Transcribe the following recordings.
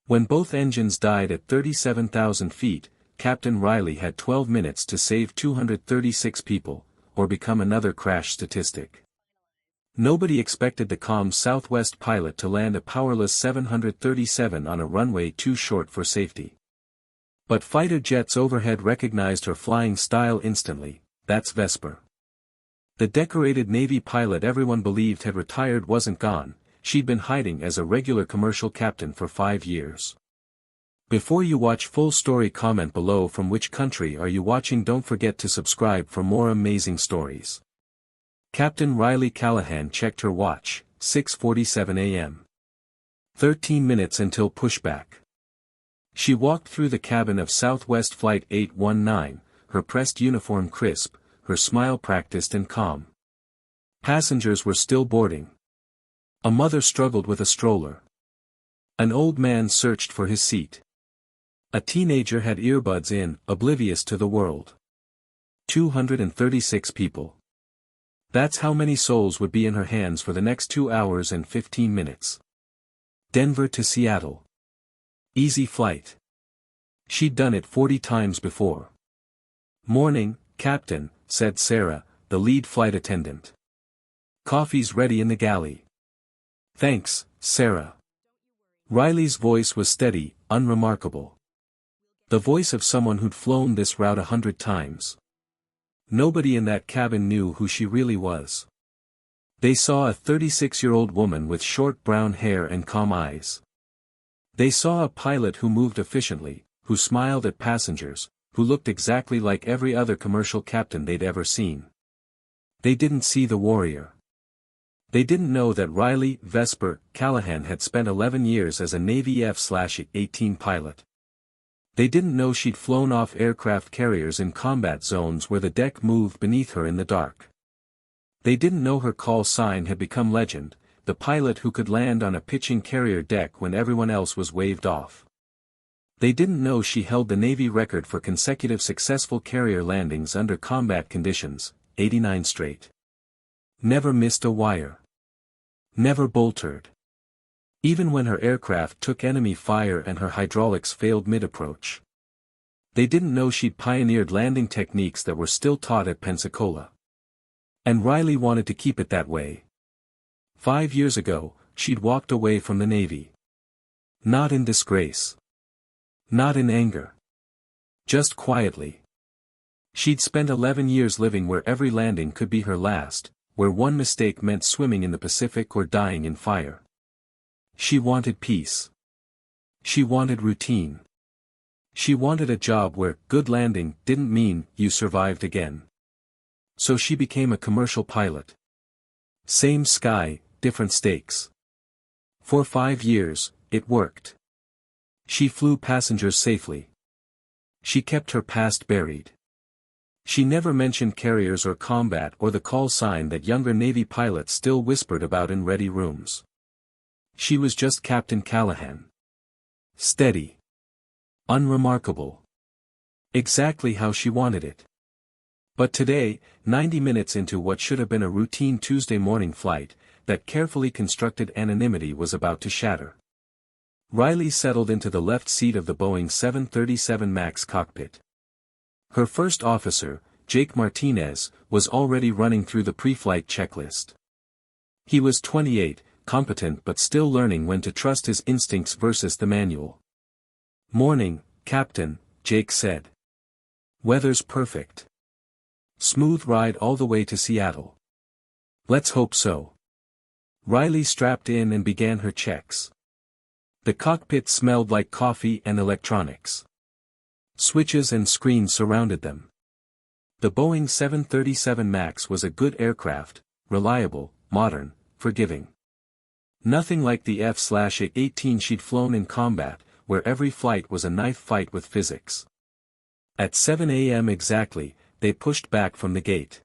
When both engines died at 37,000 feet, Captain Riley had 12 minutes to save 236 people, or become another crash statistic. Nobody expected the calm Southwest pilot to land a powerless 737 on a runway too short for safety. But fighter jets overhead recognized her flying style instantly. That's Vesper. The decorated Navy pilot everyone believed had retired wasn't gone. She'd been hiding as a regular commercial captain for 5 years. Before you watch full story, comment below from which country are you watching. Don't forget to subscribe for more amazing stories. Captain Riley Callahan checked her watch, 6:47 a.m. 13 minutes until pushback. She walked through the cabin of Southwest Flight 819, her pressed uniform crisp, her smile practiced and calm. Passengers were still boarding. A mother struggled with a stroller. An old man searched for his seat. A teenager had earbuds in, oblivious to the world. 236 people. That's how many souls would be in her hands for the next 2 hours and 15 minutes. Denver to Seattle. Easy flight. She'd done it 40 times before. Morning, Captain, said Sarah, the lead flight attendant. Coffee's ready in the galley. Thanks, Sarah. Riley's voice was steady, unremarkable. The voice of someone who'd flown this route 100 times. Nobody in that cabin knew who she really was. They saw a 36-year-old woman with short brown hair and calm eyes. They saw a pilot who moved efficiently, who smiled at passengers, who looked exactly like every other commercial captain they'd ever seen. They didn't see the warrior. They didn't know that Riley Vesper Callahan had spent 11 years as a Navy F-18 pilot. They didn't know she'd flown off aircraft carriers in combat zones where the deck moved beneath her in the dark. They didn't know her call sign had become legend, the pilot who could land on a pitching carrier deck when everyone else was waved off. They didn't know she held the Navy record for consecutive successful carrier landings under combat conditions, 89 straight. Never missed a wire. Never boltered. Even when her aircraft took enemy fire and her hydraulics failed mid-approach. They didn't know she'd pioneered landing techniques that were still taught at Pensacola. And Riley wanted to keep it that way. 5 years ago, she'd walked away from the Navy. Not in disgrace. Not in anger. Just quietly. She'd spent 11 years living where every landing could be her last, where one mistake meant swimming in the Pacific or dying in fire. She wanted peace. She wanted routine. She wanted a job where good landing didn't mean you survived again. So she became a commercial pilot. Same sky, different stakes. For 5 years, it worked. She flew passengers safely. She kept her past buried. She never mentioned carriers or combat or the call sign that younger Navy pilots still whispered about in ready rooms. She was just Captain Callahan. Steady. Unremarkable. Exactly how she wanted it. But today, 90 minutes into what should have been a routine Tuesday morning flight, that carefully constructed anonymity was about to shatter. Riley settled into the left seat of the Boeing 737 MAX cockpit. Her first officer, Jake Martinez, was already running through the pre-flight checklist. He was 28, competent but still learning when to trust his instincts versus the manual. Morning, Captain, Jake said. Weather's perfect. Smooth ride all the way to Seattle. Let's hope so. Riley strapped in and began her checks. The cockpit smelled like coffee and electronics. Switches and screens surrounded them. The Boeing 737 MAX was a good aircraft, reliable, modern, forgiving. Nothing like the F-18 she'd flown in combat, where every flight was a knife fight with physics. At 7 a.m. exactly, they pushed back from the gate.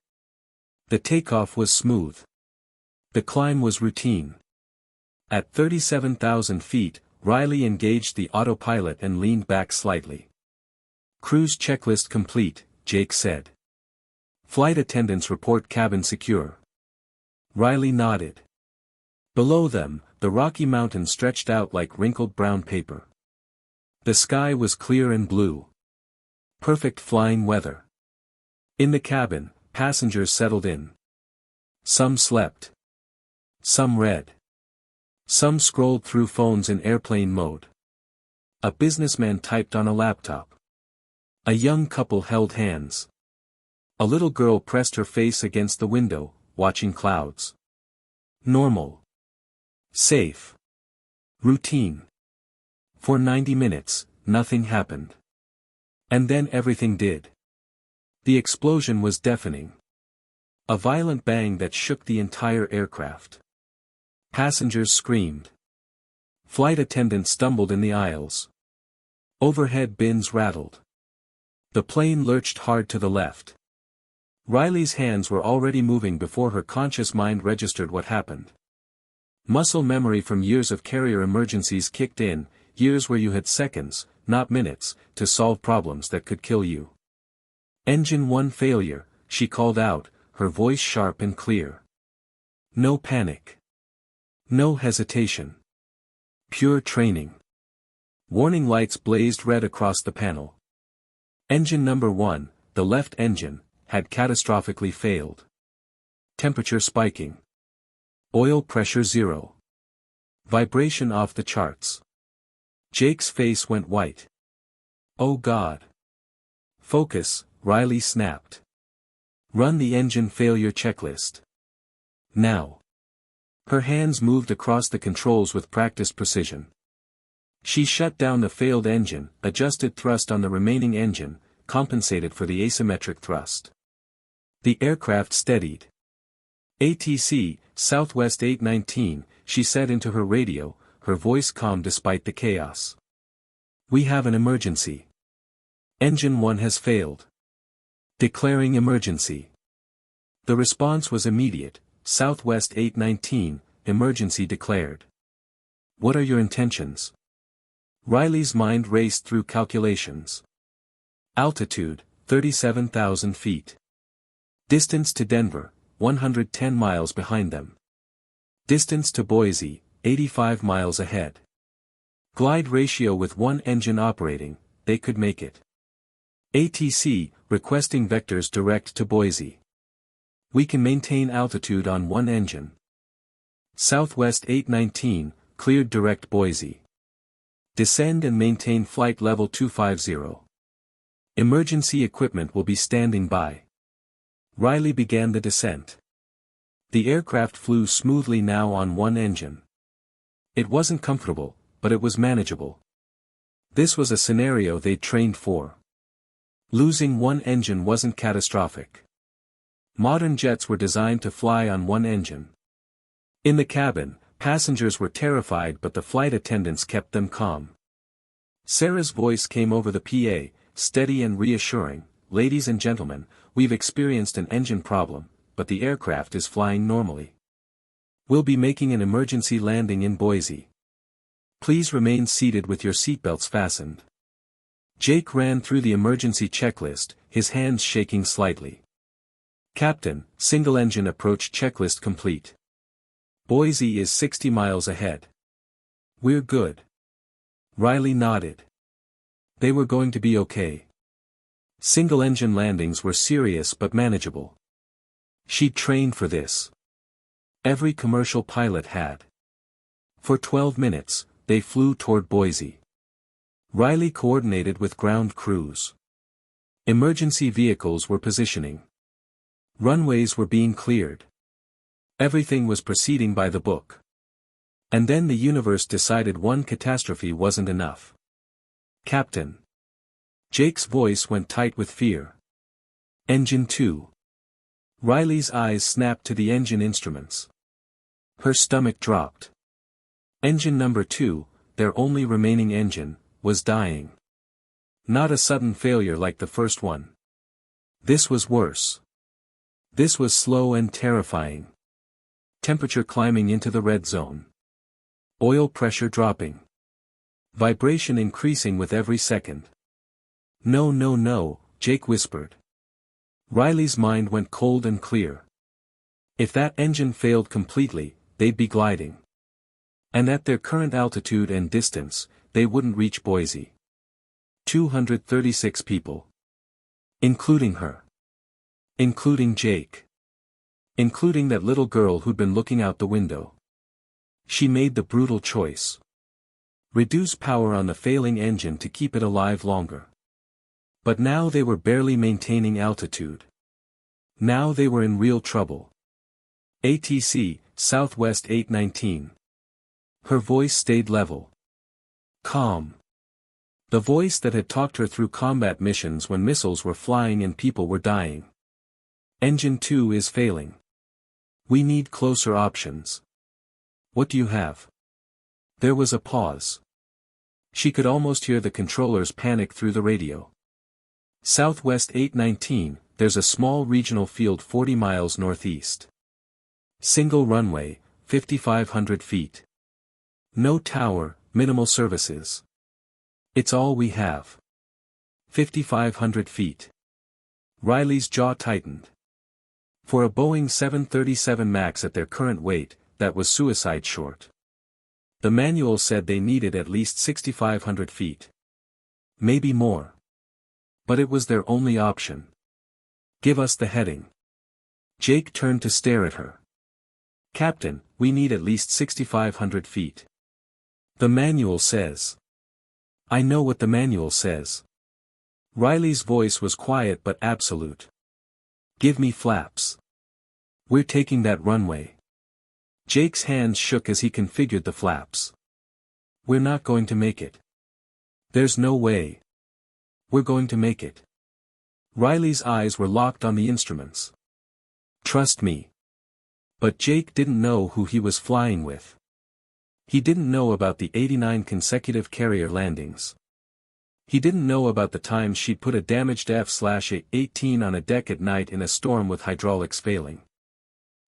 The takeoff was smooth. The climb was routine. At 37,000 feet, Riley engaged the autopilot and leaned back slightly. Cruise checklist complete, Jake said. Flight attendants report cabin secure. Riley nodded. Below them, the Rocky Mountains stretched out like wrinkled brown paper. The sky was clear and blue. Perfect flying weather. In the cabin, passengers settled in. Some slept. Some read. Some scrolled through phones in airplane mode. A businessman typed on a laptop. A young couple held hands. A little girl pressed her face against the window, watching clouds. Normal. Safe. Routine. For 90 minutes, nothing happened. And then everything did. The explosion was deafening. A violent bang that shook the entire aircraft. Passengers screamed. Flight attendants stumbled in the aisles. Overhead bins rattled. The plane lurched hard to the left. Riley's hands were already moving before her conscious mind registered what happened. Muscle memory from years of carrier emergencies kicked in, years where you had seconds, not minutes, to solve problems that could kill you. Engine 1 failure, she called out, her voice sharp and clear. No panic. No hesitation. Pure training. Warning lights blazed red across the panel. Engine number 1, the left engine, had catastrophically failed. Temperature spiking. Oil pressure 0. Vibration off the charts. Jake's face went white. Oh God. Focus, Riley snapped. Run the engine failure checklist. Now. Her hands moved across the controls with practiced precision. She shut down the failed engine, adjusted thrust on the remaining engine, compensated for the asymmetric thrust. The aircraft steadied. ATC, Southwest 819, she said into her radio, her voice calm despite the chaos. We have an emergency. Engine 1 has failed. Declaring emergency. The response was immediate. Southwest 819, emergency declared. What are your intentions? Riley's mind raced through calculations. Altitude, 37,000 feet. Distance to Denver, 110 miles behind them. Distance to Boise, 85 miles ahead. Glide ratio with one engine operating, they could make it. ATC, requesting vectors direct to Boise. We can maintain altitude on one engine. Southwest 819, cleared direct Boise. Descend and maintain flight level 250. Emergency equipment will be standing by. Riley began the descent. The aircraft flew smoothly now on one engine. It wasn't comfortable, but it was manageable. This was a scenario they'd trained for. Losing one engine wasn't catastrophic. Modern jets were designed to fly on one engine. In the cabin, passengers were terrified but the flight attendants kept them calm. Sarah's voice came over the PA, steady and reassuring, "Ladies and gentlemen, we've experienced an engine problem, but the aircraft is flying normally. We'll be making an emergency landing in Boise. Please remain seated with your seatbelts fastened." Jake ran through the emergency checklist, his hands shaking slightly. "Captain, single engine approach checklist complete. Boise is 60 miles ahead. We're good." Riley nodded. They were going to be okay. Single-engine landings were serious but manageable. She'd trained for this. Every commercial pilot had. For 12 minutes, they flew toward Boise. Riley coordinated with ground crews. Emergency vehicles were positioning. Runways were being cleared. Everything was proceeding by the book. And then the universe decided one catastrophe wasn't enough. "Captain." Jake's voice went tight with fear. "Engine 2. Riley's eyes snapped to the engine instruments. Her stomach dropped. Engine number 2, their only remaining engine, was dying. Not a sudden failure like the first one. This was worse. This was slow and terrifying. Temperature climbing into the red zone. Oil pressure dropping. Vibration increasing with every second. "No, no, no," Jake whispered. Riley's mind went cold and clear. If that engine failed completely, they'd be gliding. And at their current altitude and distance, they wouldn't reach Boise. 236 people. Including her. Including Jake. Including that little girl who'd been looking out the window. She made the brutal choice. Reduce power on the failing engine to keep it alive longer. But now they were barely maintaining altitude. Now they were in real trouble. ATC, Southwest 819. Her voice stayed level. Calm. The voice that had talked her through combat missions when missiles were flying and people were dying. Engine 2 is failing. We need closer options. What do you have? There was a pause. She could almost hear the controllers panic through the radio. Southwest 819, there's a small regional field 40 miles northeast. Single runway, 5,500 feet. No tower, minimal services. It's all we have. 5,500 feet. Riley's jaw tightened. For a Boeing 737 MAX at their current weight, that was suicide short. The manual said they needed at least 6,500 feet. Maybe more. But it was their only option. Give us the heading. Jake turned to stare at her. Captain, we need at least 6,500 feet. The manual says. I know what the manual says. Riley's voice was quiet but absolute. Give me flaps. We're taking that runway. Jake's hands shook as he configured the flaps. We're not going to make it. There's no way. We're going to make it. Riley's eyes were locked on the instruments. Trust me. But Jake didn't know who he was flying with. He didn't know about the 89 consecutive carrier landings. He didn't know about the times she'd put a damaged F-18 on a deck at night in a storm with hydraulics failing.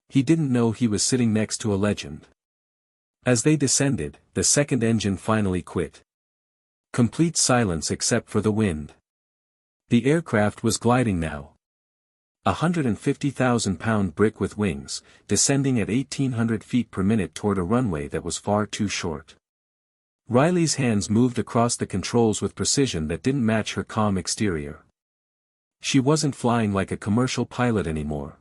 He didn't know he was sitting next to a legend. As they descended, the second engine finally quit. Complete silence except for the wind. The aircraft was gliding now. A 150,000-pound brick with wings, descending at 1,800 feet per minute toward a runway that was far too short. Riley's hands moved across the controls with precision that didn't match her calm exterior. She wasn't flying like a commercial pilot anymore.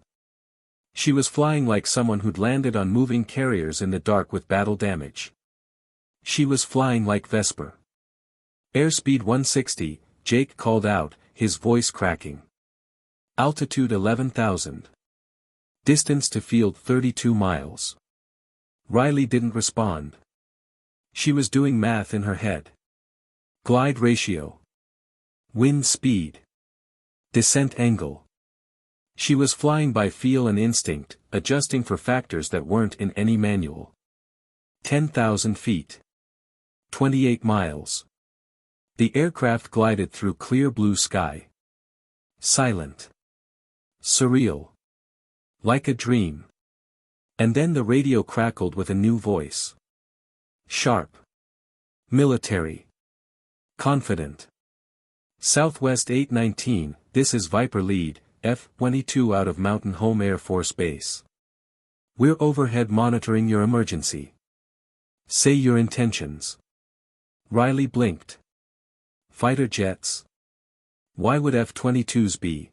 She was flying like someone who'd landed on moving carriers in the dark with battle damage. She was flying like Vesper. Airspeed 160, Jake called out, his voice cracking. Altitude 11,000. Distance to field 32 miles. Riley didn't respond. She was doing math in her head. Glide ratio. Wind speed. Descent angle. She was flying by feel and instinct, adjusting for factors that weren't in any manual. 10,000 feet. 28 miles. The aircraft glided through clear blue sky. Silent. Surreal. Like a dream. And then the radio crackled with a new voice. Sharp. Military. Confident. Southwest 819, this is Viper Lead, F-22 out of Mountain Home Air Force Base. We're overhead monitoring your emergency. Say your intentions. Riley blinked. Fighter jets? Why would F-22s be?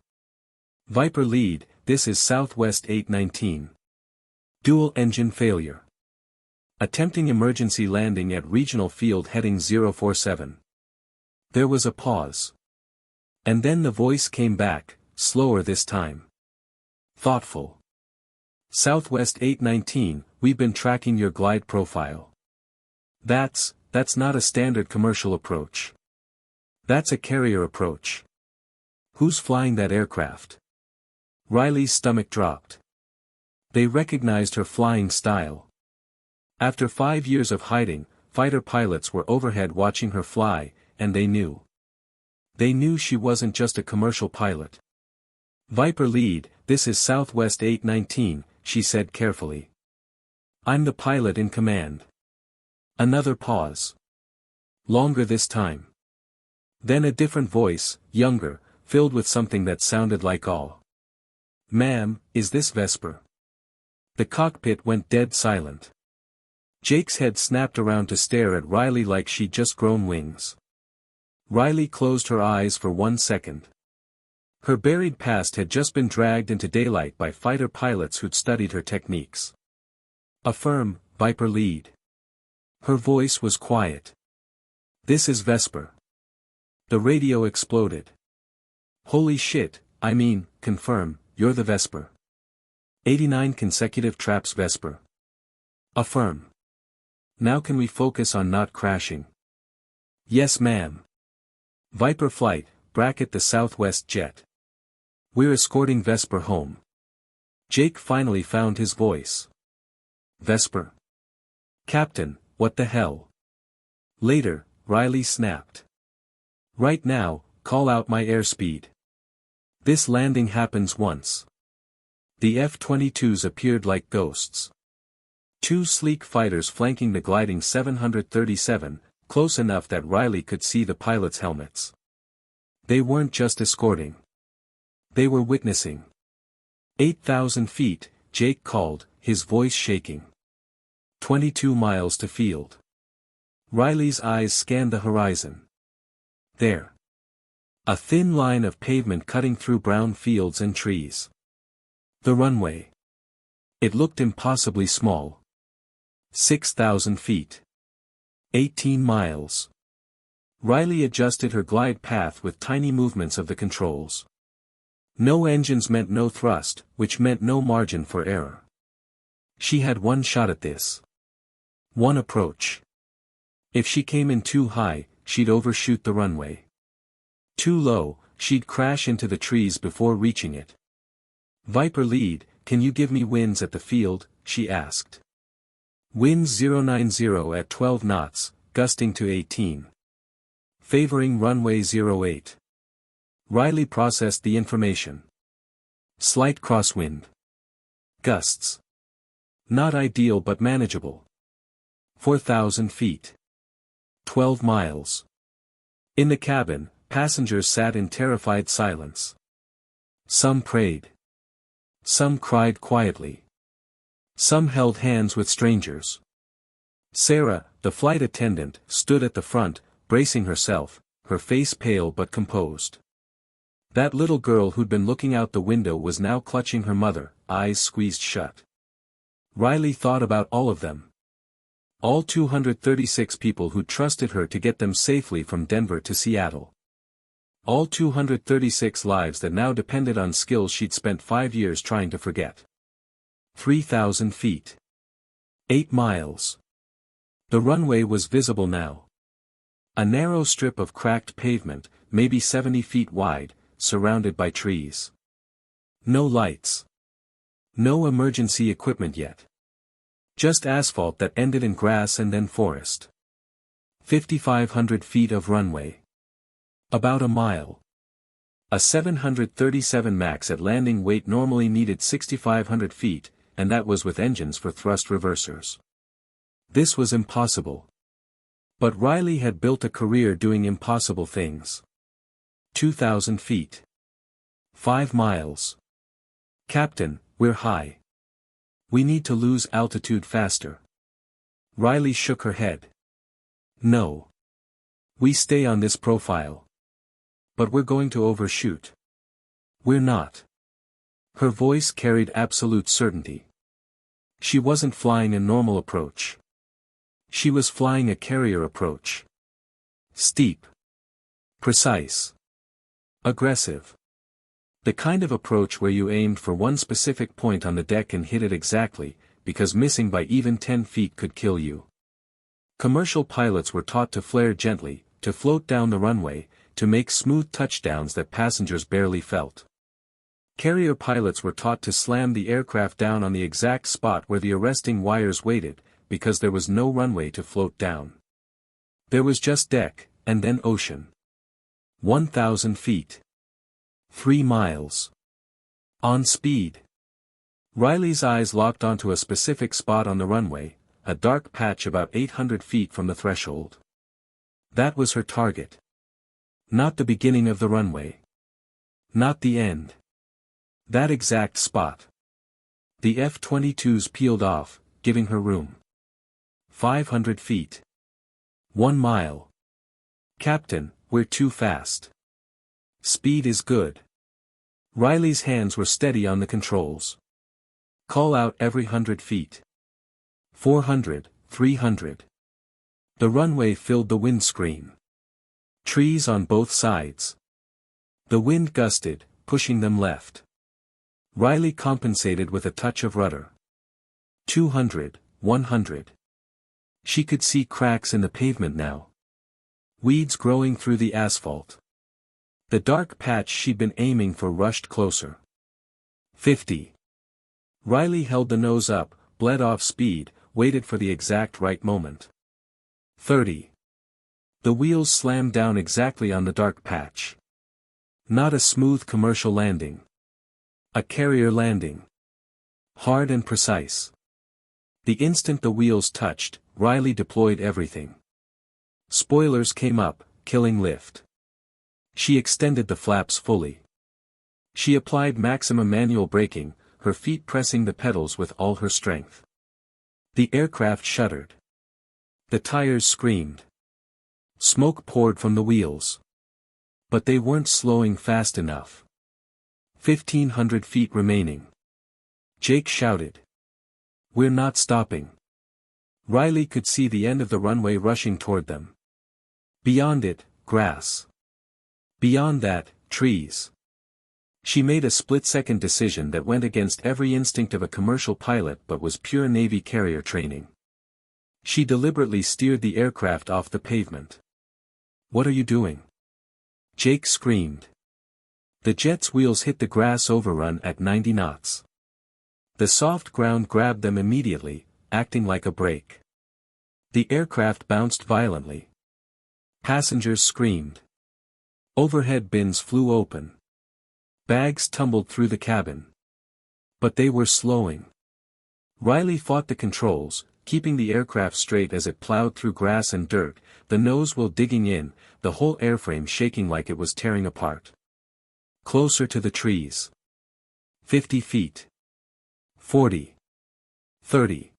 Viper Lead, this is Southwest 819. Dual engine failure. Attempting emergency landing at regional field heading 047. There was a pause. And then the voice came back, slower this time. Thoughtful. Southwest 819, we've been tracking your glide profile. That's not a standard commercial approach. That's a carrier approach. Who's flying that aircraft? Riley's stomach dropped. They recognized her flying style. After 5 years of hiding, fighter pilots were overhead watching her fly, and they knew. They knew she wasn't just a commercial pilot. Viper Lead, this is Southwest 819, she said carefully. I'm the pilot in command. Another pause. Longer this time. Then a different voice, younger, filled with something that sounded like awe. Ma'am, is this Vesper? The cockpit went dead silent. Jake's head snapped around to stare at Riley like she'd just grown wings. Riley closed her eyes for 1 second. Her buried past had just been dragged into daylight by fighter pilots who'd studied her techniques. Affirm, Viper lead. Her voice was quiet. This is Vesper. The radio exploded. Holy shit, I mean, confirm, you're the Vesper. 89 consecutive traps Vesper. Affirm. Now can we focus on not crashing? Yes ma'am. Viper flight, bracket the Southwest jet. We're escorting Vesper home. Jake finally found his voice. Vesper. Captain, what the hell? Later, Riley snapped. Right now, call out my airspeed. This landing happens once. The F-22s appeared like ghosts. Two sleek fighters flanking the gliding 737, close enough that Riley could see the pilots' helmets. They weren't just escorting. They were witnessing. 8,000 feet, Jake called, his voice shaking. 22 miles to field. Riley's eyes scanned the horizon. There. A thin line of pavement cutting through brown fields and trees. The runway. It looked impossibly small. 6,000 feet. 18 miles. Riley adjusted her glide path with tiny movements of the controls. No engines meant no thrust, which meant no margin for error. She had one shot at this. One approach. If she came in too high, she'd overshoot the runway. Too low, she'd crash into the trees before reaching it. Viper lead, can you give me winds at the field? She asked. Winds 090 at 12 knots, gusting to 18. Favoring runway 08. Riley processed the information. Slight crosswind. Gusts. Not ideal but manageable. 4,000 feet. 12 miles. In the cabin, passengers sat in terrified silence. Some prayed. Some cried quietly. Some held hands with strangers. Sarah, the flight attendant, stood at the front, bracing herself, her face pale but composed. That little girl who'd been looking out the window was now clutching her mother, eyes squeezed shut. Riley thought about all of them. All 236 people who trusted her to get them safely from Denver to Seattle. All 236 lives that now depended on skills she'd spent 5 years trying to forget. 3,000 feet. 8 miles. The runway was visible now. A narrow strip of cracked pavement, maybe 70 feet wide, surrounded by trees. No lights. No emergency equipment yet. Just asphalt that ended in grass and then forest. 5,500 feet of runway. About a mile. A 737 MAX at landing weight normally needed 6,500 feet, and that was with engines for thrust reversers. This was impossible. But Riley had built a career doing impossible things. 2,000 feet. 5 miles. Captain, we're high. We need to lose altitude faster. Riley shook her head. No. We stay on this profile. But we're going to overshoot. We're not. Her voice carried absolute certainty. She wasn't flying a normal approach. She was flying a carrier approach. Steep. Precise. Aggressive. The kind of approach where you aimed for one specific point on the deck and hit it exactly, because missing by even 10 feet could kill you. Commercial pilots were taught to flare gently, to float down the runway, to make smooth touchdowns that passengers barely felt. Carrier pilots were taught to slam the aircraft down on the exact spot where the arresting wires waited, because there was no runway to float down. There was just deck, and then ocean. 1,000 feet. 3 miles. On speed. Riley's eyes locked onto a specific spot on the runway, a dark patch about 800 feet from the threshold. That was her target. Not the beginning of the runway. Not the end. That exact spot. The F-22s peeled off, giving her room. 500 feet. 1 mile. Captain, We're too fast. Speed is good. Riley's hands were steady on the controls. Call out every 100 feet. 400, 300. The runway filled the windscreen. Trees on both sides. The wind gusted, pushing them left. Riley compensated with a touch of rudder. 200, 100. She could see cracks in the pavement now. Weeds growing through the asphalt. The dark patch she'd been aiming for rushed closer. 50. Riley held the nose up, bled off speed, waited for the exact right moment. 30. The wheels slammed down exactly on the dark patch. Not a smooth commercial landing. A carrier landing. Hard and precise. The instant the wheels touched, Riley deployed everything. Spoilers came up, killing lift. She extended the flaps fully. She applied maximum manual braking, her feet pressing the pedals with all her strength. The aircraft shuddered. The tires screamed. Smoke poured from the wheels. But they weren't slowing fast enough. 1,500 feet remaining. Jake shouted. We're not stopping. Riley could see the end of the runway rushing toward them. Beyond it, grass. Beyond that, trees. She made a split-second decision that went against every instinct of a commercial pilot but was pure Navy carrier training. She deliberately steered the aircraft off the pavement. What are you doing? Jake screamed. The jet's wheels hit the grass overrun at 90 knots. The soft ground grabbed them immediately, acting like a brake. The aircraft bounced violently. Passengers screamed. Overhead bins flew open. Bags tumbled through the cabin. But they were slowing. Riley fought the controls, keeping the aircraft straight as it plowed through grass and dirt, the nose wheel digging in, the whole airframe shaking like it was tearing apart. Closer to the trees. 50 feet. 40. 30.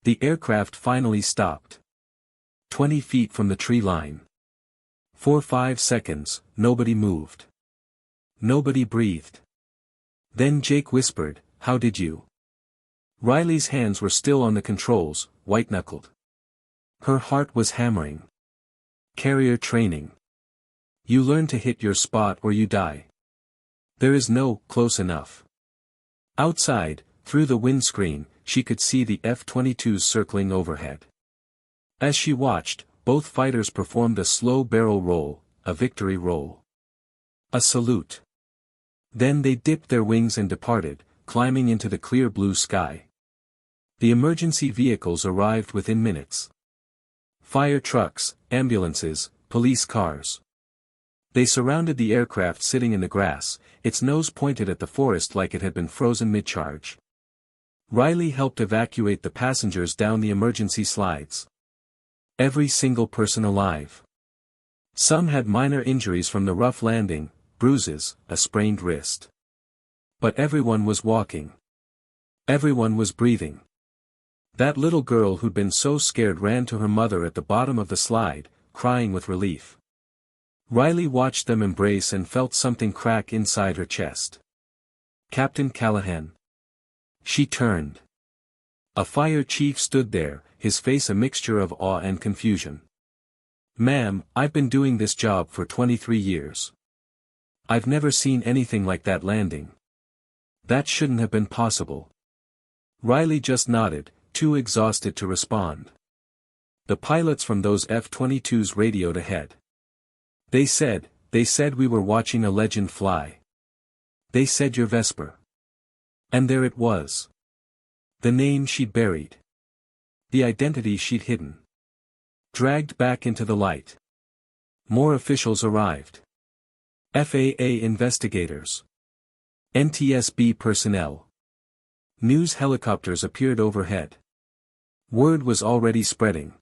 The aircraft finally stopped. 20 feet from the tree line. For 5 seconds, nobody moved. Nobody breathed. Then Jake whispered, "How did you?" Riley's hands were still on the controls, white-knuckled. Her heart was hammering. Carrier training. You learn to hit your spot or you die. There is no close enough. Outside, through the windscreen, she could see the F-22s circling overhead. As she watched, both fighters performed a slow barrel roll, a victory roll. A salute. Then they dipped their wings and departed, climbing into the clear blue sky. The emergency vehicles arrived within minutes. Fire trucks, ambulances, police cars. They surrounded the aircraft sitting in the grass, its nose pointed at the forest like it had been frozen mid-charge. Riley helped evacuate the passengers down the emergency slides. Every single person alive. Some had minor injuries from the rough landing, bruises, a sprained wrist. But everyone was walking. Everyone was breathing. That little girl who'd been so scared ran to her mother at the bottom of the slide, crying with relief. Riley watched them embrace and felt something crack inside her chest. Captain Callahan. She turned. A fire chief stood there, his face a mixture of awe and confusion. "Ma'am, I've been doing this job for 23 years. I've never seen anything like that landing. That shouldn't have been possible." Riley just nodded, too exhausted to respond. The pilots from those F-22s radioed ahead. They said we were watching a legend fly. They said your Vesper. And there it was. The name she'd buried. The identity she'd hidden. Dragged back into the light. More officials arrived. FAA investigators. NTSB personnel. News helicopters appeared overhead. Word was already spreading.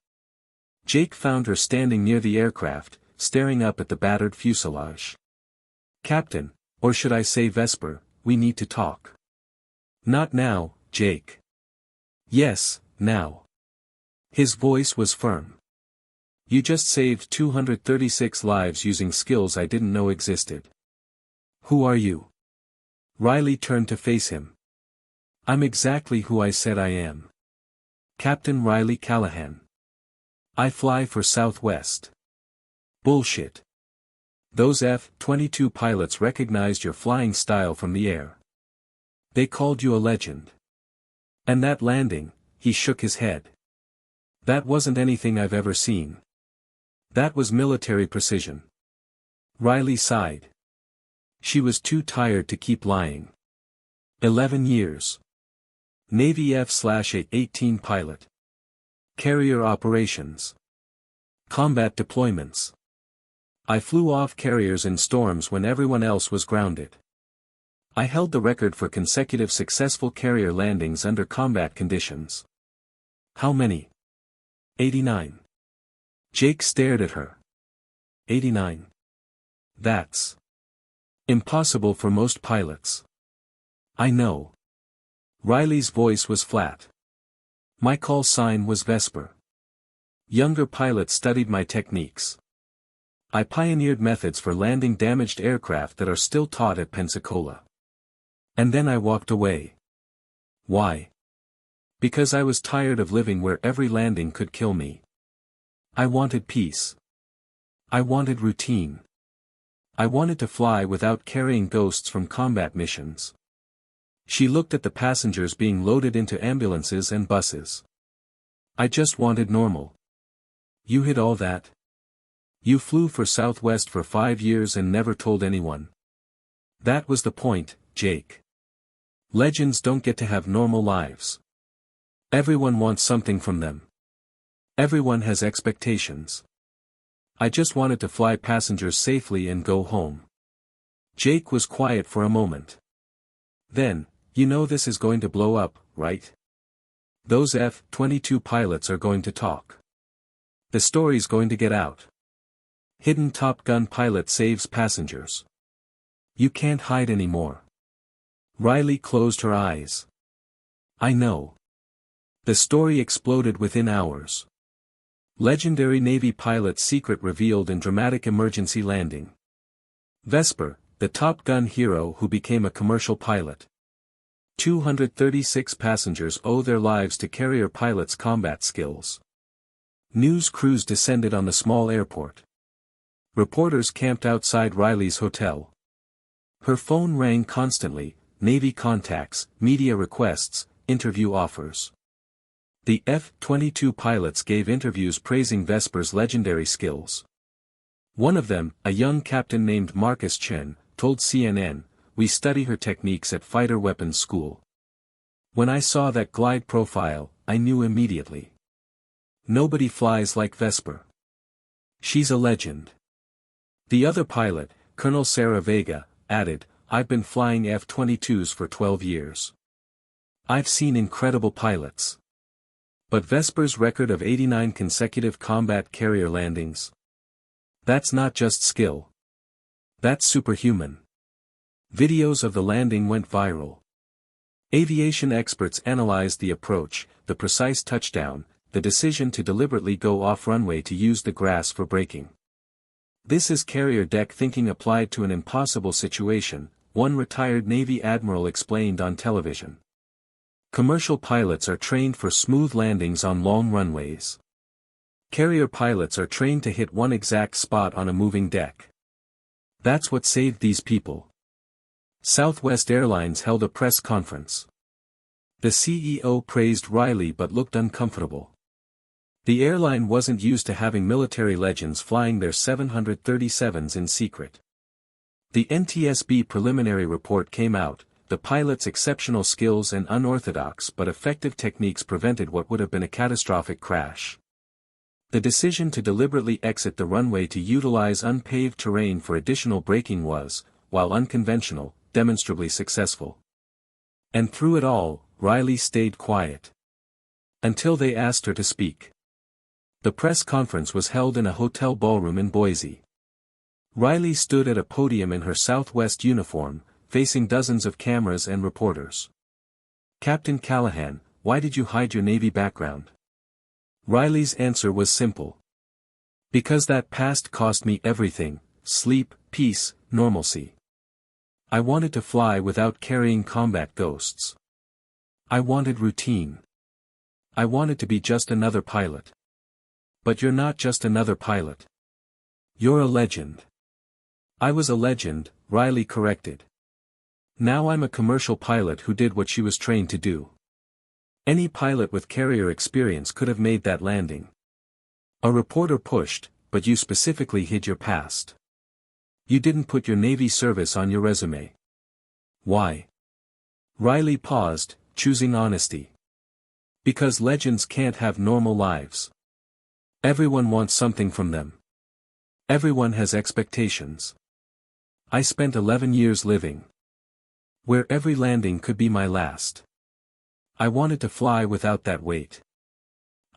Jake found her standing near the aircraft, staring up at the battered fuselage. "Captain, or should I say Vesper, we need to talk." "Not now, Jake." "Yes, now." His voice was firm. You just saved 236 lives using skills I didn't know existed. Who are you? Riley turned to face him. I'm exactly who I said I am. Captain Riley Callahan. I fly for Southwest. Bullshit. Those F-22 pilots recognized your flying style from the air. They called you a legend. And that landing, he shook his head. That wasn't anything I've ever seen. That was military precision. Riley sighed. She was too tired to keep lying. 11 years. Navy F/A-18 pilot. Carrier operations. Combat deployments. I flew off carriers in storms when everyone else was grounded. I held the record for consecutive successful carrier landings under combat conditions. How many? 89. Jake stared at her. 89. That's impossible for most pilots. I know. Riley's voice was flat. My call sign was Vesper. Younger pilots studied my techniques. I pioneered methods for landing damaged aircraft that are still taught at Pensacola. And then I walked away. Why? Because I was tired of living where every landing could kill me. I wanted peace. I wanted routine. I wanted to fly without carrying ghosts from combat missions. She looked at the passengers being loaded into ambulances and buses. I just wanted normal. You hid all that? You flew for Southwest for 5 years and never told anyone. That was the point, Jake. Legends don't get to have normal lives. Everyone wants something from them. Everyone has expectations. I just wanted to fly passengers safely and go home. Jake was quiet for a moment. Then, you know this is going to blow up, right? Those F-22 pilots are going to talk. The story's going to get out. Hidden Top Gun pilot saves passengers. You can't hide anymore. Riley closed her eyes. I know. The story exploded within hours. Legendary Navy pilot's secret revealed in dramatic emergency landing. Vesper, the Top Gun hero who became a commercial pilot. 236 passengers owe their lives to carrier pilots' combat skills. News crews descended on the small airport. Reporters camped outside Riley's hotel. Her phone rang constantly, Navy contacts, media requests, interview offers. The F-22 pilots gave interviews praising Vesper's legendary skills. One of them, a young captain named Marcus Chen, told CNN, "We study her techniques at fighter weapons school. When I saw that glide profile, I knew immediately. Nobody flies like Vesper. She's a legend." The other pilot, Colonel Sarah Vega, added, "I've been flying F-22s for 12 years. I've seen incredible pilots. But Vesper's record of 89 consecutive combat carrier landings. That's not just skill. That's superhuman." Videos of the landing went viral. Aviation experts analyzed the approach, the precise touchdown, the decision to deliberately go off-runway to use the grass for braking. This is carrier deck thinking applied to an impossible situation, one retired Navy admiral explained on television. Commercial pilots are trained for smooth landings on long runways. Carrier pilots are trained to hit one exact spot on a moving deck. That's what saved these people. Southwest Airlines held a press conference. The CEO praised Riley but looked uncomfortable. The airline wasn't used to having military legends flying their 737s in secret. The NTSB preliminary report came out. The pilot's exceptional skills and unorthodox but effective techniques prevented what would have been a catastrophic crash. The decision to deliberately exit the runway to utilize unpaved terrain for additional braking was, while unconventional, demonstrably successful. And through it all, Riley stayed quiet. Until they asked her to speak. The press conference was held in a hotel ballroom in Boise. Riley stood at a podium in her Southwest uniform, facing dozens of cameras and reporters. "Captain Callahan, why did you hide your Navy background?" Riley's answer was simple. Because that past cost me everything: sleep, peace, normalcy. I wanted to fly without carrying combat ghosts. I wanted routine. I wanted to be just another pilot. But you're not just another pilot. You're a legend. I was a legend, Riley corrected. Now I'm a commercial pilot who did what she was trained to do. Any pilot with carrier experience could have made that landing. A reporter pushed, but you specifically hid your past. You didn't put your Navy service on your resume. Why? Riley paused, choosing honesty. Because legends can't have normal lives. Everyone wants something from them. Everyone has expectations. I spent 11 years living where every landing could be my last. I wanted to fly without that weight.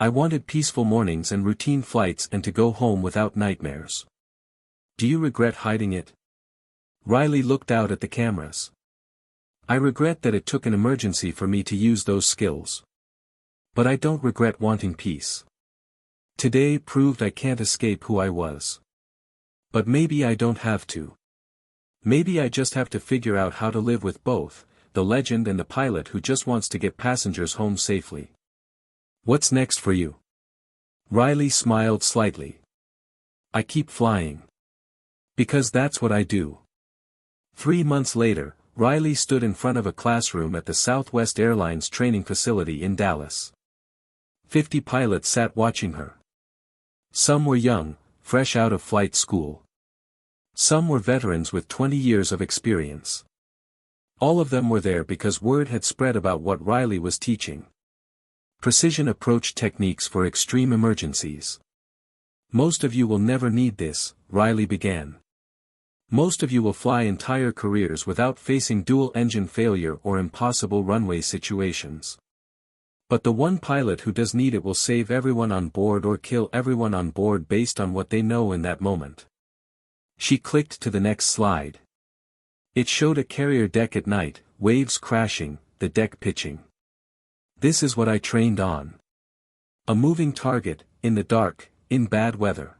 I wanted peaceful mornings and routine flights and to go home without nightmares. Do you regret hiding it? Riley looked out at the cameras. I regret that it took an emergency for me to use those skills. But I don't regret wanting peace. Today proved I can't escape who I was. But maybe I don't have to. Maybe I just have to figure out how to live with both, the legend and the pilot who just wants to get passengers home safely. What's next for you? Riley smiled slightly. I keep flying. Because that's what I do. 3 months later, Riley stood in front of a classroom at the Southwest Airlines training facility in Dallas. 50 pilots sat watching her. Some were young, fresh out of flight school. Some were veterans with 20 years of experience. All of them were there because word had spread about what Riley was teaching. Precision approach techniques for extreme emergencies. Most of you will never need this, Riley began. Most of you will fly entire careers without facing dual-engine failure or impossible runway situations. But the one pilot who does need it will save everyone on board or kill everyone on board based on what they know in that moment. She clicked to the next slide. It showed a carrier deck at night, waves crashing, the deck pitching. This is what I trained on. A moving target, in the dark, in bad weather.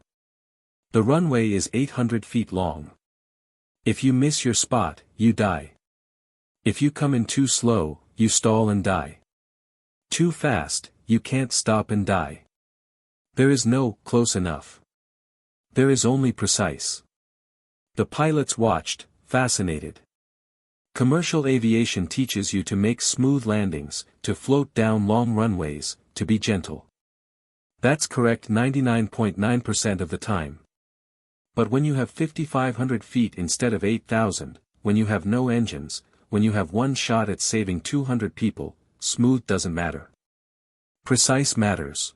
The runway is 800 feet long. If you miss your spot, you die. If you come in too slow, you stall and die. Too fast, you can't stop and die. There is no close enough. There is only precise. The pilots watched, fascinated. Commercial aviation teaches you to make smooth landings, to float down long runways, to be gentle. That's correct 99.9% of the time. But when you have 5,500 feet instead of 8,000, when you have no engines, when you have one shot at saving 200 people, smooth doesn't matter. Precise matters.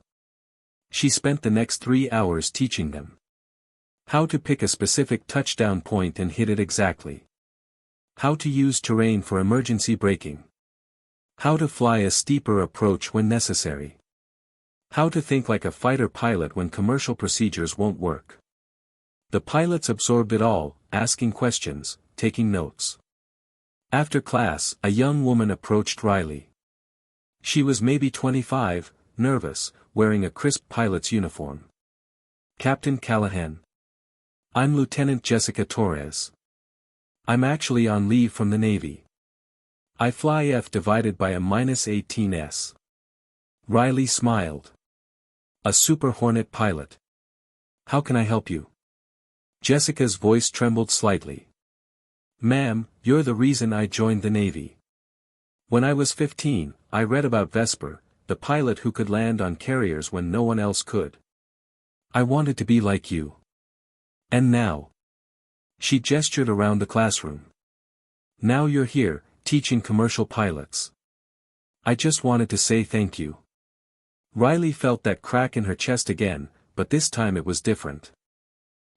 She spent the next 3 hours teaching them how to pick a specific touchdown point and hit it exactly. How to use terrain for emergency braking. How to fly a steeper approach when necessary. How to think like a fighter pilot when commercial procedures won't work. The pilots absorbed it all, asking questions, taking notes. After class, a young woman approached Riley. She was maybe 25, nervous, wearing a crisp pilot's uniform. Captain Callahan. I'm Lieutenant Jessica Torres. I'm actually on leave from the Navy. I fly F divided by a -18s. Riley smiled. A Super Hornet pilot. How can I help you? Jessica's voice trembled slightly. Ma'am, you're the reason I joined the Navy. When I was 15, I read about Vesper, the pilot who could land on carriers when no one else could. I wanted to be like you. And now. She gestured around the classroom. Now you're here, teaching commercial pilots. I just wanted to say thank you. Riley felt that crack in her chest again, but this time it was different.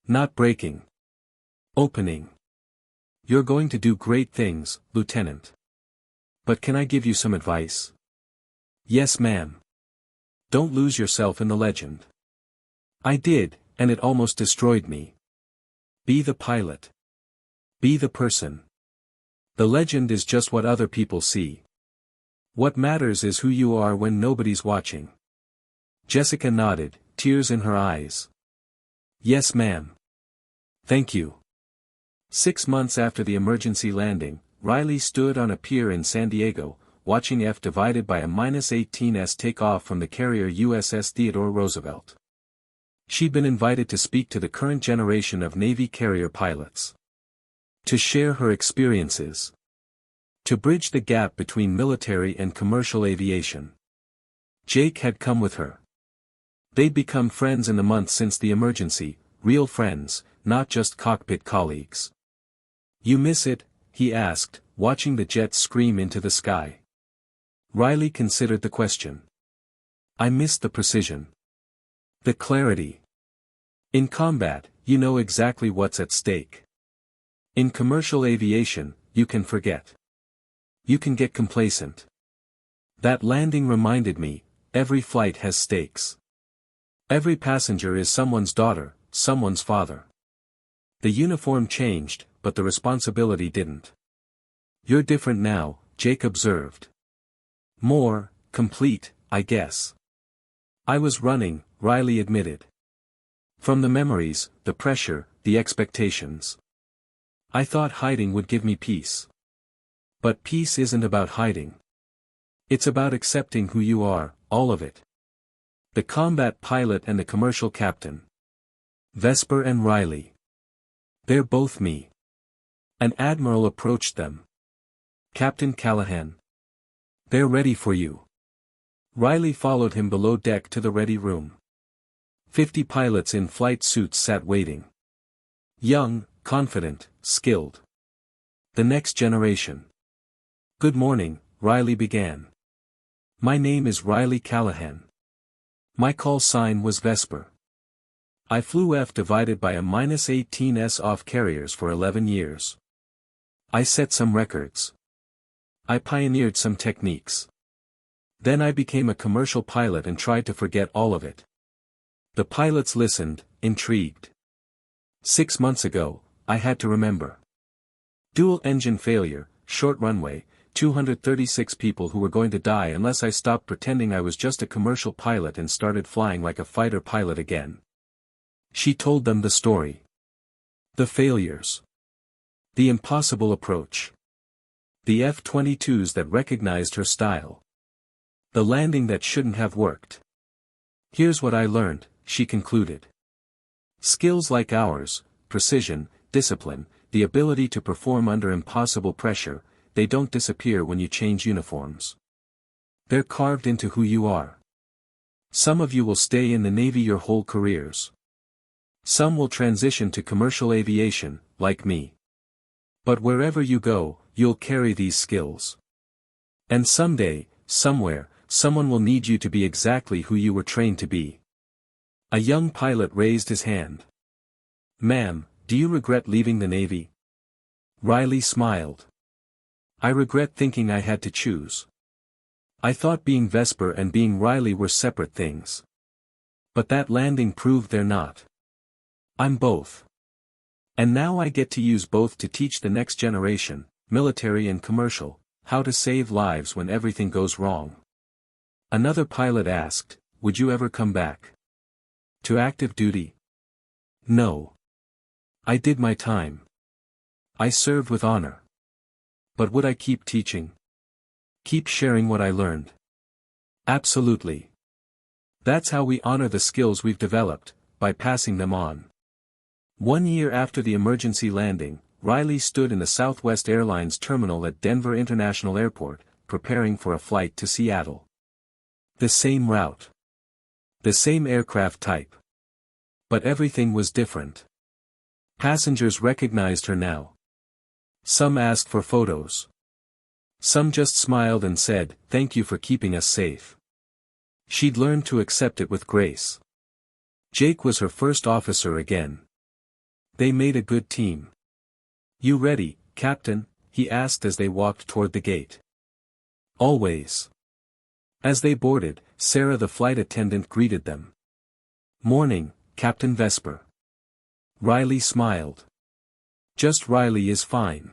Not breaking. Opening. You're going to do great things, Lieutenant. But can I give you some advice? Yes, ma'am. Don't lose yourself in the legend. I did, and it almost destroyed me. Be the pilot. Be the person. The legend is just what other people see. What matters is who you are when nobody's watching. Jessica nodded, tears in her eyes. Yes, ma'am. Thank you. 6 months after the emergency landing, Riley stood on a pier in San Diego, watching F-18S take off from the carrier USS Theodore Roosevelt. She'd been invited to speak to the current generation of Navy carrier pilots. To share her experiences. To bridge the gap between military and commercial aviation. Jake had come with her. They'd become friends in the months since the emergency, real friends, not just cockpit colleagues. You miss it? He asked, watching the jets scream into the sky. Riley considered the question. I miss the precision. The clarity. In combat, you know exactly what's at stake. In commercial aviation, you can forget. You can get complacent. That landing reminded me, every flight has stakes. Every passenger is someone's daughter, someone's father. The uniform changed, but the responsibility didn't. You're different now, Jake observed. More complete, I guess. I was running, Riley admitted. From the memories, the pressure, the expectations. I thought hiding would give me peace. But peace isn't about hiding. It's about accepting who you are, all of it. The combat pilot and the commercial captain. Vesper and Riley. They're both me. An admiral approached them. Captain Callahan. They're ready for you. Riley followed him below deck to the ready room. 50 pilots in flight suits sat waiting. Young, confident, skilled. The next generation. Good morning, Riley began. My name is Riley Callahan. My call sign was Vesper. I flew F-18S off carriers for 11 years. I set some records. I pioneered some techniques. Then I became a commercial pilot and tried to forget all of it. The pilots listened, intrigued. 6 months ago, I had to remember. Dual engine failure, short runway, 236 people who were going to die unless I stopped pretending I was just a commercial pilot and started flying like a fighter pilot again. She told them the story. The failures. The impossible approach. The F-22s that recognized her style. The landing that shouldn't have worked. Here's what I learned, she concluded. Skills like ours, precision, discipline, the ability to perform under impossible pressure, they don't disappear when you change uniforms. They're carved into who you are. Some of you will stay in the Navy your whole careers. Some will transition to commercial aviation, like me. But wherever you go, you'll carry these skills. And someday, somewhere, someone will need you to be exactly who you were trained to be. A young pilot raised his hand. Ma'am, do you regret leaving the Navy? Riley smiled. I regret thinking I had to choose. I thought being Vesper and being Riley were separate things. But that landing proved they're not. I'm both. And now I get to use both to teach the next generation, military and commercial, how to save lives when everything goes wrong. Another pilot asked, would you ever come back? To active duty? No. I did my time. I served with honor. But would I keep teaching? Keep sharing what I learned? Absolutely. That's how we honor the skills we've developed, by passing them on. 1 year after the emergency landing, Riley stood in the Southwest Airlines terminal at Denver International Airport, preparing for a flight to Seattle. The same route. The same aircraft type. But everything was different. Passengers recognized her now. Some asked for photos. Some just smiled and said, thank you for keeping us safe. She'd learned to accept it with grace. Jake was her first officer again. They made a good team. You ready, Captain? He asked as they walked toward the gate. Always. As they boarded, Sarah the flight attendant greeted them. Morning, Captain Vesper. Riley smiled. Just Riley is fine.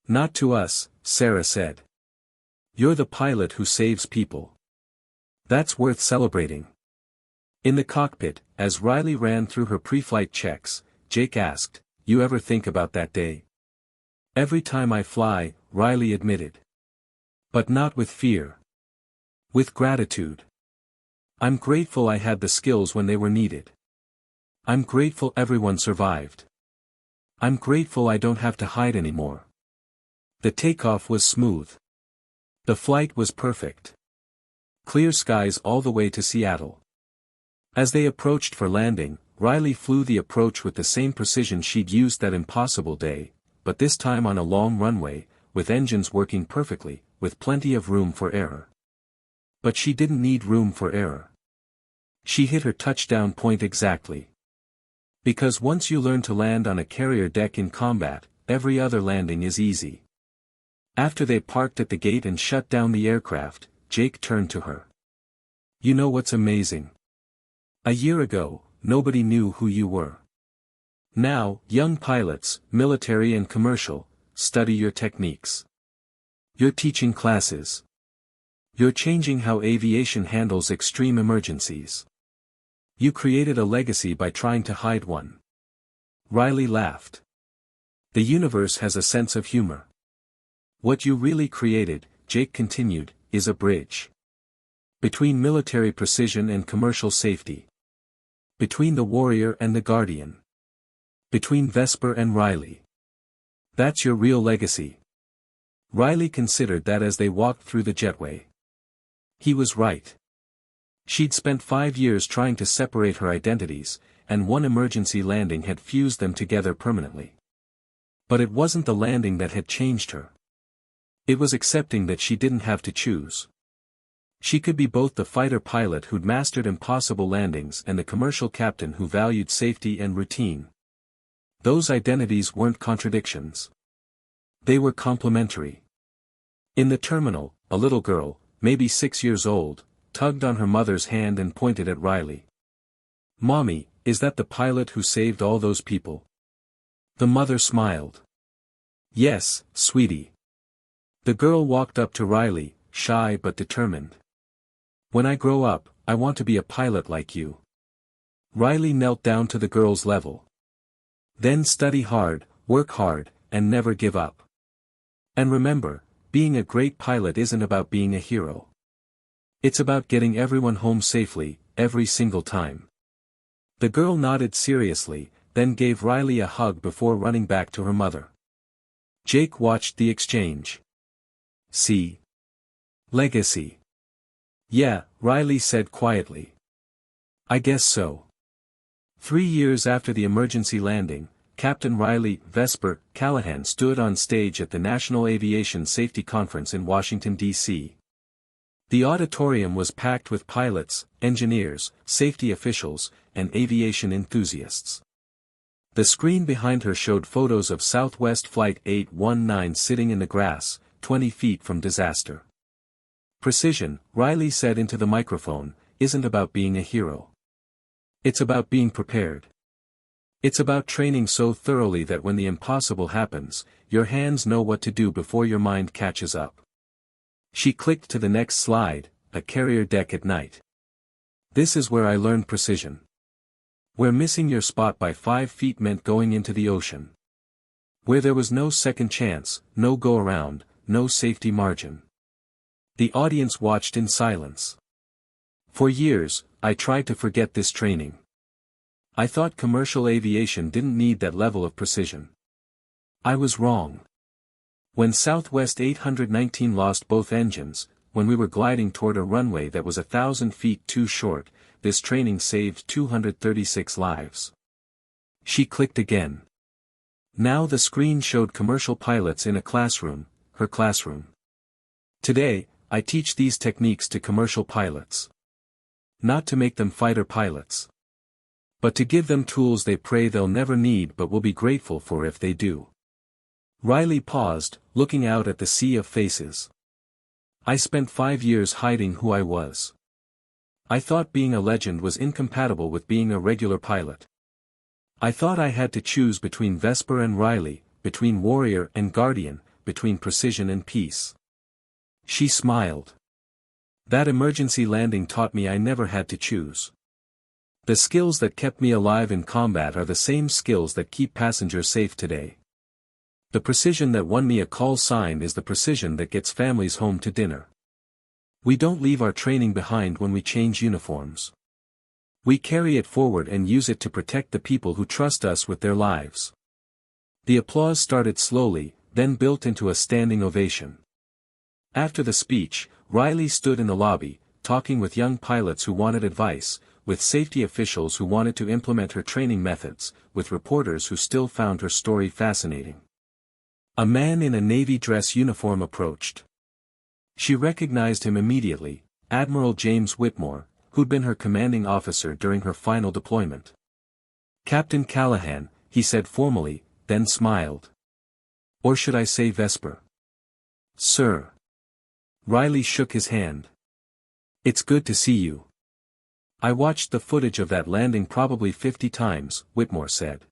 Not to us, Sarah said. You're the pilot who saves people. That's worth celebrating. In the cockpit, as Riley ran through her pre-flight checks, Jake asked, "You ever think about that day?" "Every time I fly," Riley admitted. "But not with fear. With gratitude. I'm grateful I had the skills when they were needed. I'm grateful everyone survived. I'm grateful I don't have to hide anymore." The takeoff was smooth. The flight was perfect. Clear skies all the way to Seattle. As they approached for landing, Riley flew the approach with the same precision she'd used that impossible day, but this time on a long runway, with engines working perfectly, with plenty of room for error. But she didn't need room for error. She hit her touchdown point exactly. Because once you learn to land on a carrier deck in combat, every other landing is easy. After they parked at the gate and shut down the aircraft, Jake turned to her. "You know what's amazing? A year ago, nobody knew who you were. Now, young pilots, military and commercial, study your techniques. You're teaching classes. You're changing how aviation handles extreme emergencies. You created a legacy by trying to hide one." Riley laughed. "The universe has a sense of humor. What you really created," Jake continued, "is a bridge. Between military precision and commercial safety. Between the warrior and the guardian. Between Vesper and Riley. That's your real legacy." Riley considered that as they walked through the jetway. He was right. She'd spent 5 years trying to separate her identities, and one emergency landing had fused them together permanently. But it wasn't the landing that had changed her. It was accepting that she didn't have to choose. She could be both the fighter pilot who'd mastered impossible landings and the commercial captain who valued safety and routine. Those identities weren't contradictions. They were complementary. In the terminal, a little girl, maybe 6 years old, tugged on her mother's hand and pointed at Riley. "Mommy, is that the pilot who saved all those people?" The mother smiled. "Yes, sweetie." The girl walked up to Riley, shy but determined. "When I grow up, I want to be a pilot like you." Riley knelt down to the girl's level. "Then study hard, work hard, and never give up. And remember, being a great pilot isn't about being a hero. It's about getting everyone home safely, every single time." The girl nodded seriously, then gave Riley a hug before running back to her mother. Jake watched the exchange. "See? Legacy." "Yeah," Riley said quietly. "I guess so." 3 years after the emergency landing, Captain Riley Vesper Callahan stood on stage at the National Aviation Safety Conference in Washington, D.C. The auditorium was packed with pilots, engineers, safety officials, and aviation enthusiasts. The screen behind her showed photos of Southwest Flight 819 sitting in the grass, 20 feet from disaster. "Precision," Riley said into the microphone, "isn't about being a hero. It's about being prepared. It's about training so thoroughly that when the impossible happens, your hands know what to do before your mind catches up." She clicked to the next slide, a carrier deck at night. "This is where I learned precision. Where missing your spot by 5 feet meant going into the ocean. Where there was no second chance, no go-around, no safety margin." The audience watched in silence. "For years, I tried to forget this training. I thought commercial aviation didn't need that level of precision. I was wrong. When Southwest 819 lost both engines, when we were gliding toward a runway that was 1,000 feet too short, this training saved 236 lives." She clicked again. Now the screen showed commercial pilots in a classroom, her classroom. "Today, I teach these techniques to commercial pilots. Not to make them fighter pilots. But to give them tools they pray they'll never need but will be grateful for if they do." Riley paused, looking out at the sea of faces. "I spent 5 years hiding who I was. I thought being a legend was incompatible with being a regular pilot. I thought I had to choose between Vesper and Riley, between warrior and guardian, between precision and peace." She smiled. "That emergency landing taught me I never had to choose. The skills that kept me alive in combat are the same skills that keep passengers safe today. The precision that won me a call sign is the precision that gets families home to dinner. We don't leave our training behind when we change uniforms. We carry it forward and use it to protect the people who trust us with their lives. The applause started slowly, then built into a standing ovation. After the speech, Riley stood in the lobby, talking with young pilots who wanted advice, with safety officials who wanted to implement her training methods, with reporters who still found her story fascinating. A man in a Navy dress uniform approached. She recognized him immediately, Admiral James Whitmore, who'd been her commanding officer during her final deployment. "Captain Callahan," he said formally, then smiled. "Or should I say Vesper?" "Sir." Riley shook his hand. "It's good to see you." "I watched the footage of that landing probably 50 times, Whitmore said.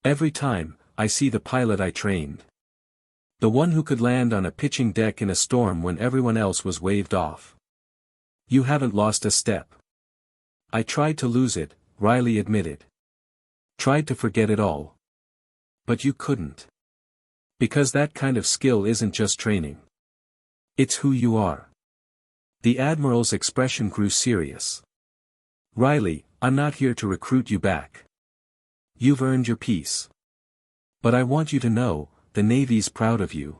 "Every time, I see the pilot I trained. The one who could land on a pitching deck in a storm when everyone else was waved off. You haven't lost a step." "I tried to lose it," Riley admitted. "Tried to forget it all. But you couldn't. Because that kind of skill isn't just training. It's who you are." The Admiral's expression grew serious. "Riley, I'm not here to recruit you back. You've earned your peace. But I want you to know, the Navy's proud of you.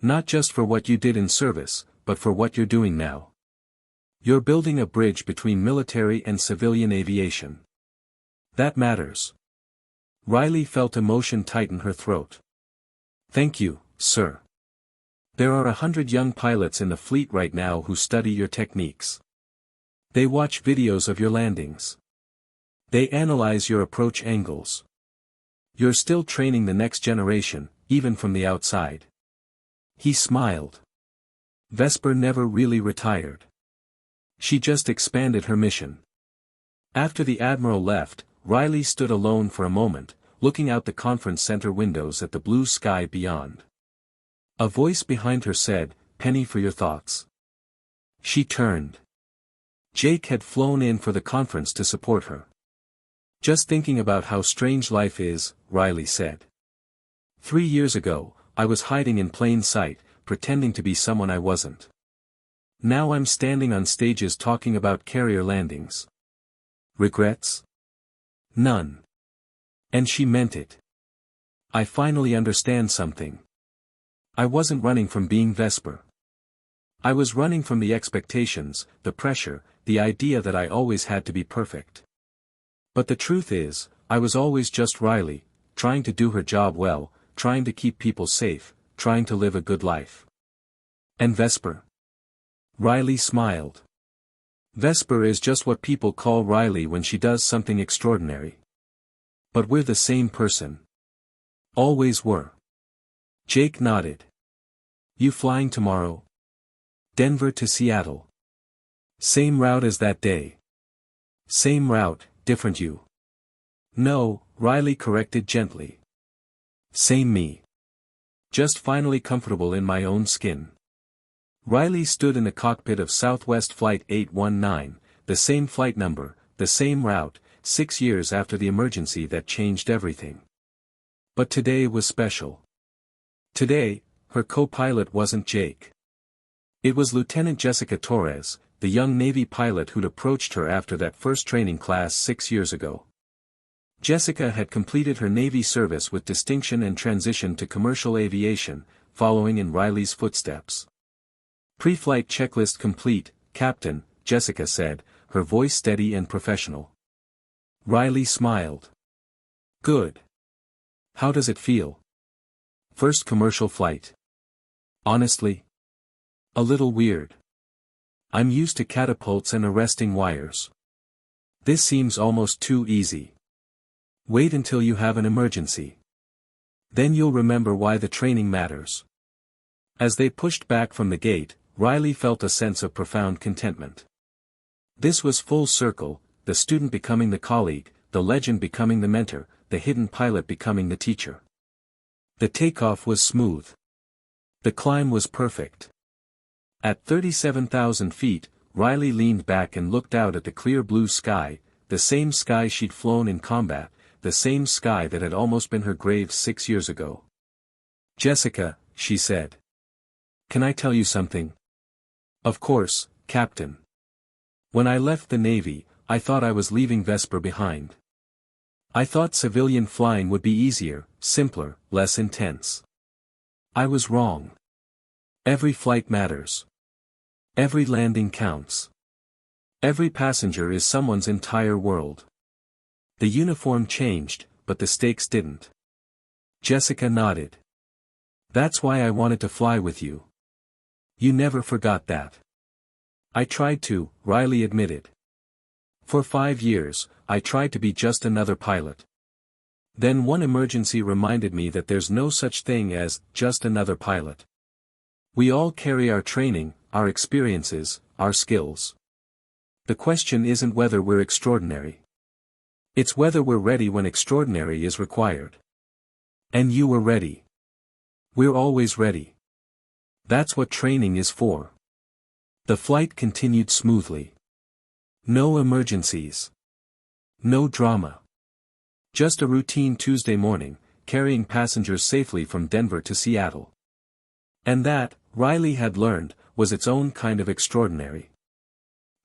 Not just for what you did in service, but for what you're doing now. You're building a bridge between military and civilian aviation. That matters." Riley felt emotion tighten her throat. "Thank you, sir. There are 100 young pilots in the fleet right now who study your techniques. They watch videos of your landings. They analyze your approach angles. You're still training the next generation, even from the outside." He smiled. Vesper never really retired. She just expanded her mission. After the Admiral left, Riley stood alone for a moment, looking out the conference center windows at the blue sky beyond. A voice behind her said, "Penny, for your thoughts." She turned. Jake had flown in for the conference to support her. "Just thinking about how strange life is," Riley said. 3 years ago, I was hiding in plain sight, pretending to be someone I wasn't. Now I'm standing on stages talking about carrier landings. Regrets? None. And she meant it. I finally understand something. I wasn't running from being Vesper. I was running from the expectations, the pressure, the idea that I always had to be perfect. But the truth is, I was always just Riley, trying to do her job well, trying to keep people safe, trying to live a good life. And Vesper?" Riley smiled. "Vesper is just what people call Riley when she does something extraordinary. But we're the same person. Always were." Jake nodded. "You flying tomorrow?" "Denver to Seattle." "Same route as that day?" "Same route, different you." "No," Riley corrected gently. "Same me. Just finally comfortable in my own skin." Riley stood in the cockpit of Southwest Flight 819, the same flight number, the same route, 6 years after the emergency that changed everything. But today was special. Today, her co-pilot wasn't Jake. It was Lieutenant Jessica Torres, the young Navy pilot who'd approached her after that first training class 6 years ago. Jessica had completed her Navy service with distinction and transitioned to commercial aviation, following in Riley's footsteps. "Pre-flight checklist complete, Captain," Jessica said, her voice steady and professional. Riley smiled. "Good. How does it feel? First commercial flight?" "Honestly? A little weird. I'm used to catapults and arresting wires. This seems almost too easy. Wait until you have an emergency. Then you'll remember why the training matters." As they pushed back from the gate, Riley felt a sense of profound contentment. This was full circle, the student becoming the colleague, the legend becoming the mentor, the hidden pilot becoming the teacher. The takeoff was smooth. The climb was perfect. At 37,000 feet, Riley leaned back and looked out at the clear blue sky, the same sky she'd flown in combat, the same sky that had almost been her grave 6 years ago. "Jessica," she said. "Can I tell you something?" "Of course, Captain." "When I left the Navy, I thought I was leaving Vesper behind. I thought civilian flying would be easier, simpler, less intense. I was wrong. Every flight matters. Every landing counts. Every passenger is someone's entire world." The uniform changed, but the stakes didn't. Jessica nodded. "That's why I wanted to fly with you. You never forgot that." "I tried to," Riley admitted. "For 5 years, I tried to be just another pilot. Then one emergency reminded me that there's no such thing as just another pilot. We all carry our training, our experiences, our skills. The question isn't whether we're extraordinary. It's whether we're ready when extraordinary is required. And you were ready. We're always ready. That's what training is for." The flight continued smoothly. No emergencies. No drama. Just a routine Tuesday morning, carrying passengers safely from Denver to Seattle. And that, Riley had learned, was its own kind of extraordinary.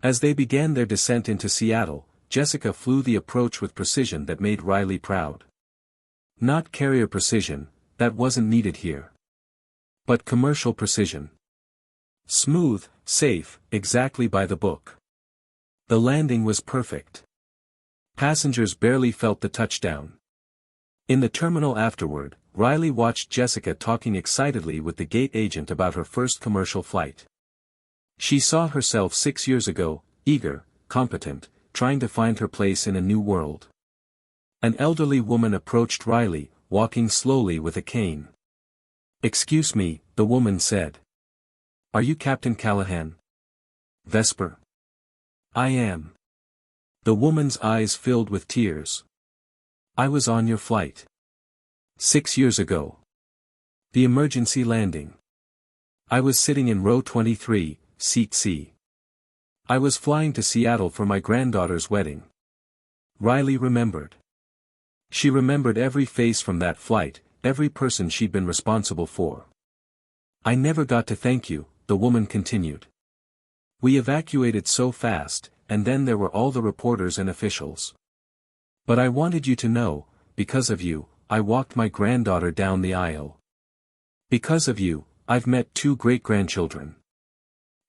As they began their descent into Seattle, Jessica flew the approach with precision that made Riley proud. Not carrier precision, that wasn't needed here. But commercial precision. Smooth, safe, exactly by the book. The landing was perfect. Passengers barely felt the touchdown. In the terminal afterward, Riley watched Jessica talking excitedly with the gate agent about her first commercial flight. She saw herself 6 years ago, eager, competent, trying to find her place in a new world. An elderly woman approached Riley, walking slowly with a cane. "Excuse me," the woman said. "Are you Captain Callahan?" "Vesper." "I am." The woman's eyes filled with tears. "I was on your flight. 6 years ago. The emergency landing. I was sitting in row 23, seat C. I was flying to Seattle for my granddaughter's wedding." Riley remembered. She remembered every face from that flight, every person she'd been responsible for. "I never got to thank you," the woman continued. "We evacuated so fast, and then there were all the reporters and officials. But I wanted you to know, because of you, I walked my granddaughter down the aisle. Because of you, I've met 2 great-grandchildren.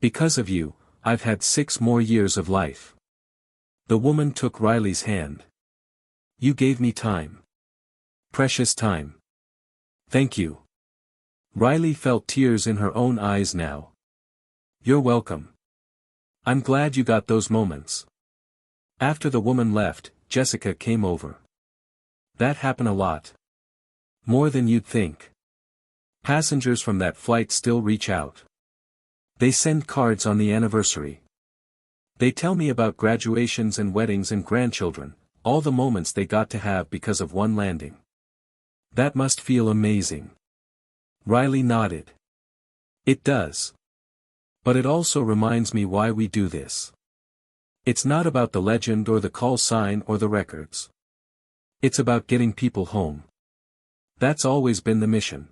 Because of you, I've had 6 more years of life." The woman took Riley's hand. "You gave me time. Precious time. Thank you." Riley felt tears in her own eyes now. "You're welcome. I'm glad you got those moments." After the woman left, Jessica came over. "That happened a lot. More than you'd think. Passengers from that flight still reach out. They send cards on the anniversary. They tell me about graduations and weddings and grandchildren, all the moments they got to have because of one landing. That must feel amazing." Riley nodded. "It does. But it also reminds me why we do this. It's not about the legend or the call sign or the records. It's about getting people home. That's always been the mission.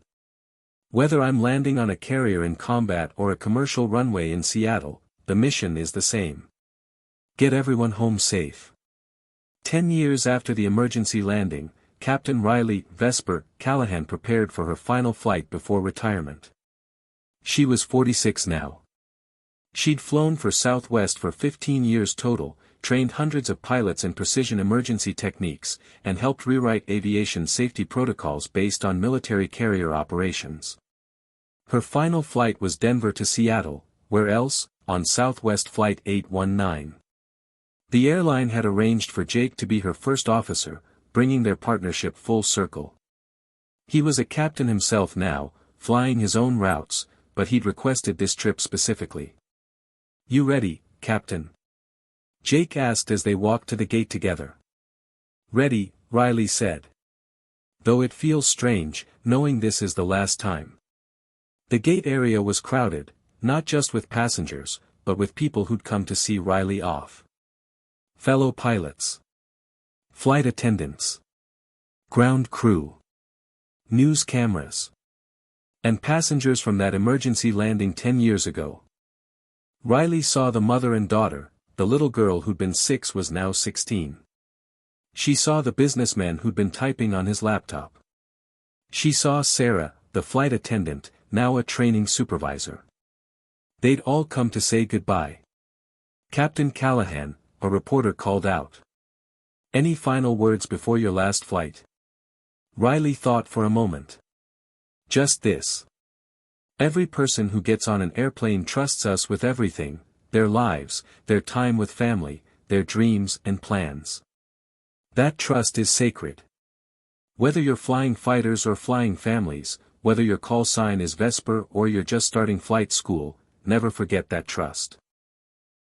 Whether I'm landing on a carrier in combat or a commercial runway in Seattle, the mission is the same. Get everyone home safe." 10 years after the emergency landing, Captain Riley Vesper Callahan prepared for her final flight before retirement. She was 46 now. She'd flown for Southwest for 15 years total, trained hundreds of pilots in precision emergency techniques, and helped rewrite aviation safety protocols based on military carrier operations. Her final flight was Denver to Seattle, where else, on Southwest Flight 819. The airline had arranged for Jake to be her first officer, bringing their partnership full circle. He was a captain himself now, flying his own routes, but he'd requested this trip specifically. "You ready, Captain?" Jake asked as they walked to the gate together. "Ready," Riley said. "Though it feels strange, knowing this is the last time." The gate area was crowded, not just with passengers, but with people who'd come to see Riley off. fellow pilots, flight attendants, ground crew, news cameras, and passengers from that emergency landing 10 years ago. Riley saw the mother and daughter. The little girl who'd been 6 was now 16. She saw the businessman who'd been typing on his laptop. She saw Sarah, the flight attendant, now a training supervisor. They'd all come to say goodbye. "Captain Callahan," a reporter called out. "Any final words before your last flight?" Riley thought for a moment. "Just this. Every person who gets on an airplane trusts us with everything, their lives, their time with family, their dreams and plans. That trust is sacred. Whether you're flying fighters or flying families, whether your call sign is Vesper or you're just starting flight school, never forget that trust.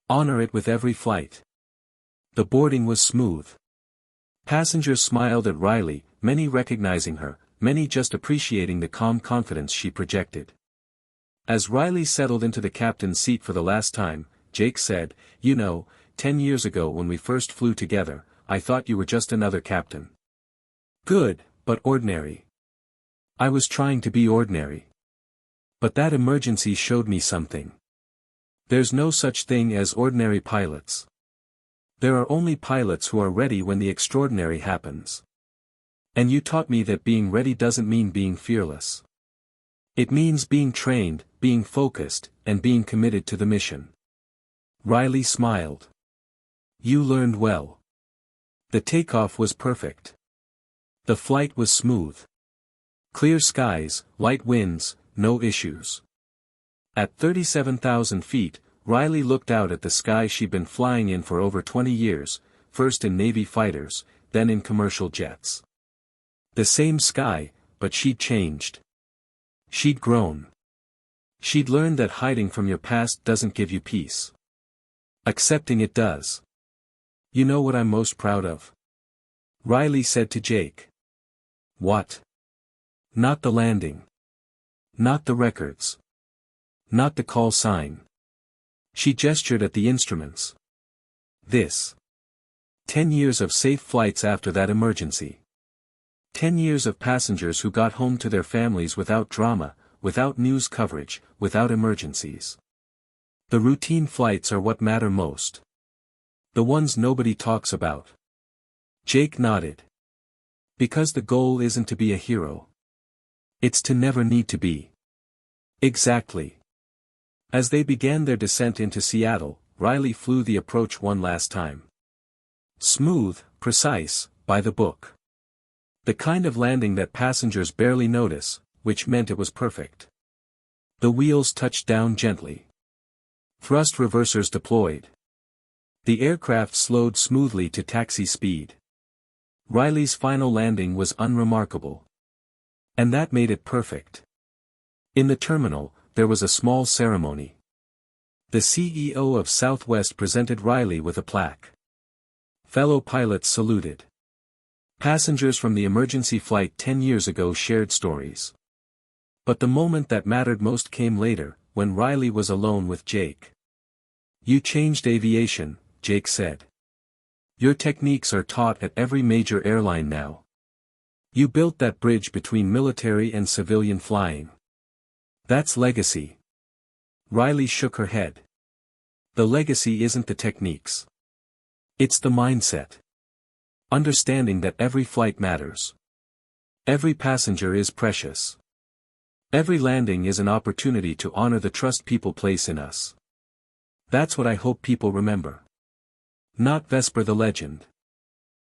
Honor it with every flight." The boarding was smooth. Passengers smiled at Riley, many recognizing her, many just appreciating the calm confidence she projected. As Riley settled into the captain's seat for the last time, Jake said, "You know, 10 years ago when we first flew together, I thought you were just another captain. Good, but ordinary. I was trying to be ordinary. But that emergency showed me something. There's no such thing as ordinary pilots. There are only pilots who are ready when the extraordinary happens. And you taught me that being ready doesn't mean being fearless. It means being trained, being focused, and being committed to the mission." Riley smiled. "You learned well." The takeoff was perfect. The flight was smooth. Clear skies, light winds, no issues. At 37,000 feet, Riley looked out at the sky she'd been flying in for over 20 years, first in Navy fighters, then in commercial jets. The same sky, but she'd changed. She'd grown. She'd learned that hiding from your past doesn't give you peace. Accepting it does. "You know what I'm most proud of?" Riley said to Jake. "What?" "Not the landing. Not the records. Not the call sign." She gestured at the instruments. "This. 10 years of safe flights after that emergency. 10 years of passengers who got home to their families without drama, without news coverage, without emergencies. The routine flights are what matter most. The ones nobody talks about." Jake nodded. "Because the goal isn't to be a hero. It's to never need to be." "Exactly." As they began their descent into Seattle, Riley flew the approach one last time. Smooth, precise, by the book. The kind of landing that passengers barely notice, which meant it was perfect. The wheels touched down gently. Thrust reversers deployed. The aircraft slowed smoothly to taxi speed. Riley's final landing was unremarkable. And that made it perfect. In the terminal, there was a small ceremony. The CEO of Southwest presented Riley with a plaque. Fellow pilots saluted. Passengers from the emergency flight 10 years ago shared stories. But the moment that mattered most came later, when Riley was alone with Jake. "You changed aviation," Jake said. "Your techniques are taught at every major airline now. You built that bridge between military and civilian flying. That's legacy." Riley shook her head. "The legacy isn't the techniques. It's the mindset. Understanding that every flight matters. Every passenger is precious. Every landing is an opportunity to honor the trust people place in us. That's what I hope people remember. Not Vesper the legend.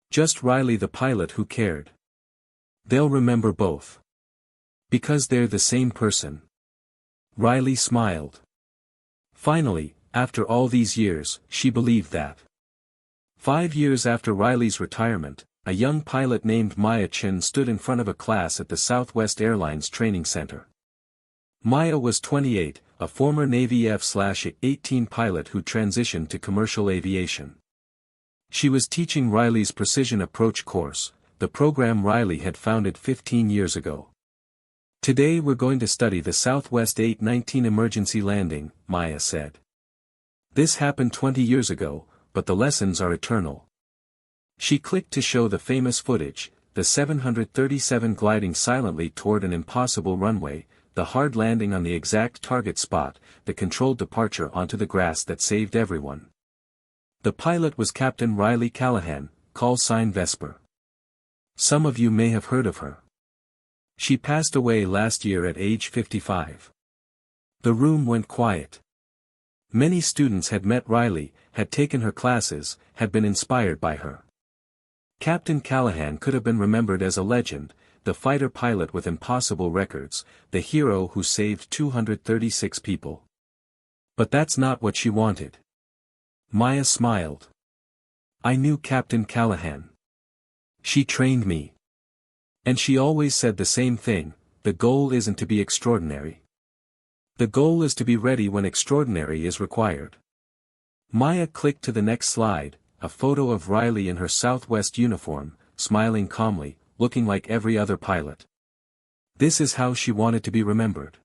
Just Riley the pilot who cared. They'll remember both. Because they're the same person." Riley smiled. Finally, after all these years, she believed that. 5 years after Riley's retirement, a young pilot named Maya Chin stood in front of a class at the Southwest Airlines Training Center. Maya was 28, a former Navy F-18 pilot who transitioned to commercial aviation. She was teaching Riley's Precision Approach course, the program Riley had founded 15 years ago. "Today we're going to study the Southwest 819 emergency landing," Maya said. "This happened 20 years ago, but the lessons are eternal. She clicked to show the famous footage, the 737 gliding silently toward an impossible runway, the hard landing on the exact target spot, the controlled departure onto the grass that saved everyone. The pilot was Captain Riley Callahan, call sign Vesper. Some of you may have heard of her. She passed away last year at age 55. The room went quiet. Many students had met Riley, had taken her classes, had been inspired by her. Captain Callahan could have been remembered as a legend, the fighter pilot with impossible records, the hero who saved 236 people. But that's not what she wanted. Maya smiled. I knew Captain Callahan. She trained me. And she always said the same thing, the goal isn't to be extraordinary. The goal is to be ready when extraordinary is required. Maya clicked to the next slide, a photo of Riley in her Southwest uniform, smiling calmly, looking like every other pilot. This is how she wanted to be remembered.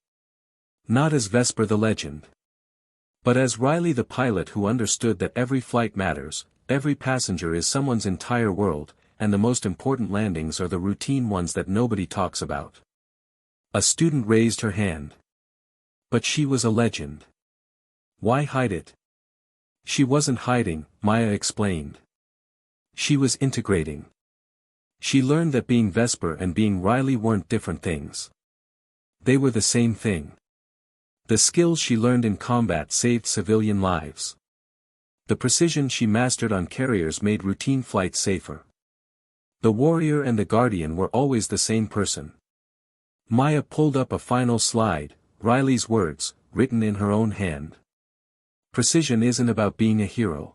Not as Vesper the legend. But as Riley the pilot who understood that every flight matters, every passenger is someone's entire world, and the most important landings are the routine ones that nobody talks about. A student raised her hand. But she was a legend. Why hide it? She wasn't hiding, Maya explained. She was integrating. She learned that being Vesper and being Riley weren't different things. They were the same thing. The skills she learned in combat saved civilian lives. The precision she mastered on carriers made routine flights safer. The warrior and the guardian were always the same person. Maya pulled up a final slide, Riley's words, written in her own hand. Precision isn't about being a hero.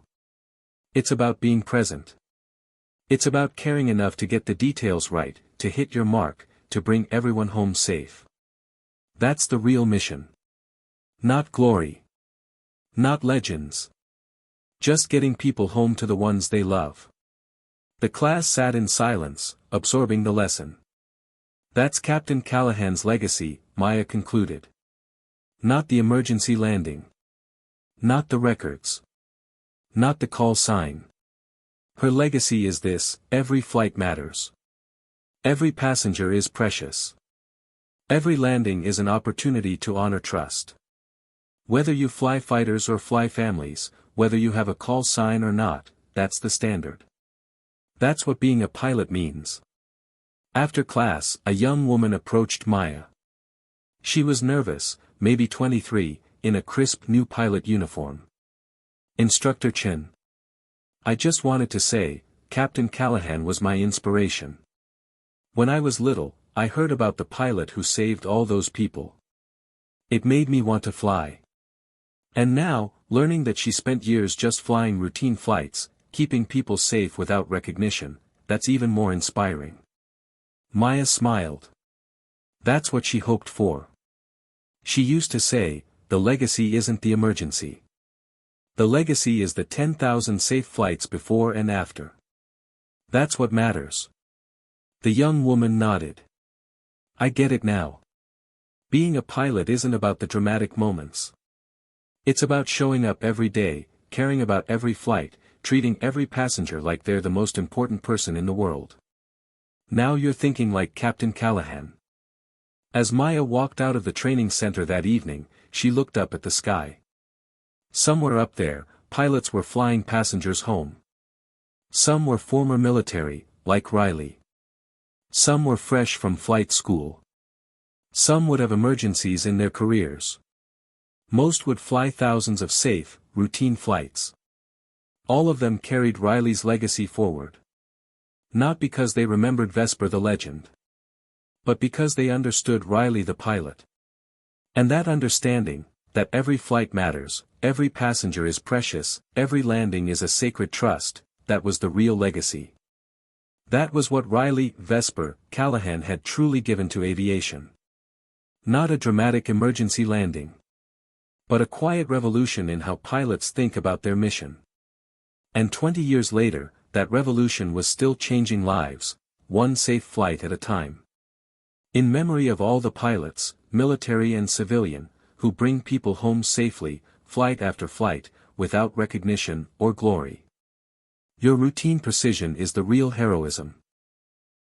It's about being present. It's about caring enough to get the details right, to hit your mark, to bring everyone home safe. That's the real mission. Not glory. Not legends. Just getting people home to the ones they love. The class sat in silence, absorbing the lesson. That's Captain Callahan's legacy, Maya concluded. Not the emergency landing. Not the records. Not the call sign. Her legacy is this: every flight matters. Every passenger is precious. Every landing is an opportunity to honor trust. Whether you fly fighters or fly families, whether you have a call sign or not, that's the standard. That's what being a pilot means. After class, a young woman approached Maya. She was nervous, maybe 23, in a crisp new pilot uniform. Instructor Chin. I just wanted to say, Captain Callahan was my inspiration. When I was little, I heard about the pilot who saved all those people. It made me want to fly. And now, learning that she spent years just flying routine flights, keeping people safe without recognition, that's even more inspiring. Maya smiled. That's what she hoped for. She used to say, the legacy isn't the emergency. The legacy is the 10,000 safe flights before and after. That's what matters. The young woman nodded. I get it now. Being a pilot isn't about the dramatic moments. It's about showing up every day, caring about every flight, treating every passenger like they're the most important person in the world. Now you're thinking like Captain Callahan. As Maya walked out of the training center that evening, she looked up at the sky. Somewhere up there, pilots were flying passengers home. Some were former military, like Riley. Some were fresh from flight school. Some would have emergencies in their careers. Most would fly thousands of safe, routine flights. All of them carried Riley's legacy forward. Not because they remembered Vesper the legend. But because they understood Riley the pilot. And that understanding, that every flight matters, every passenger is precious, every landing is a sacred trust, that was the real legacy. That was what Riley, Vesper, Callahan had truly given to aviation. Not a dramatic emergency landing. But a quiet revolution in how pilots think about their mission. And 20 years later, that revolution was still changing lives, one safe flight at a time. In memory of all the pilots, military and civilian, who bring people home safely, flight after flight, without recognition or glory. Your routine precision is the real heroism.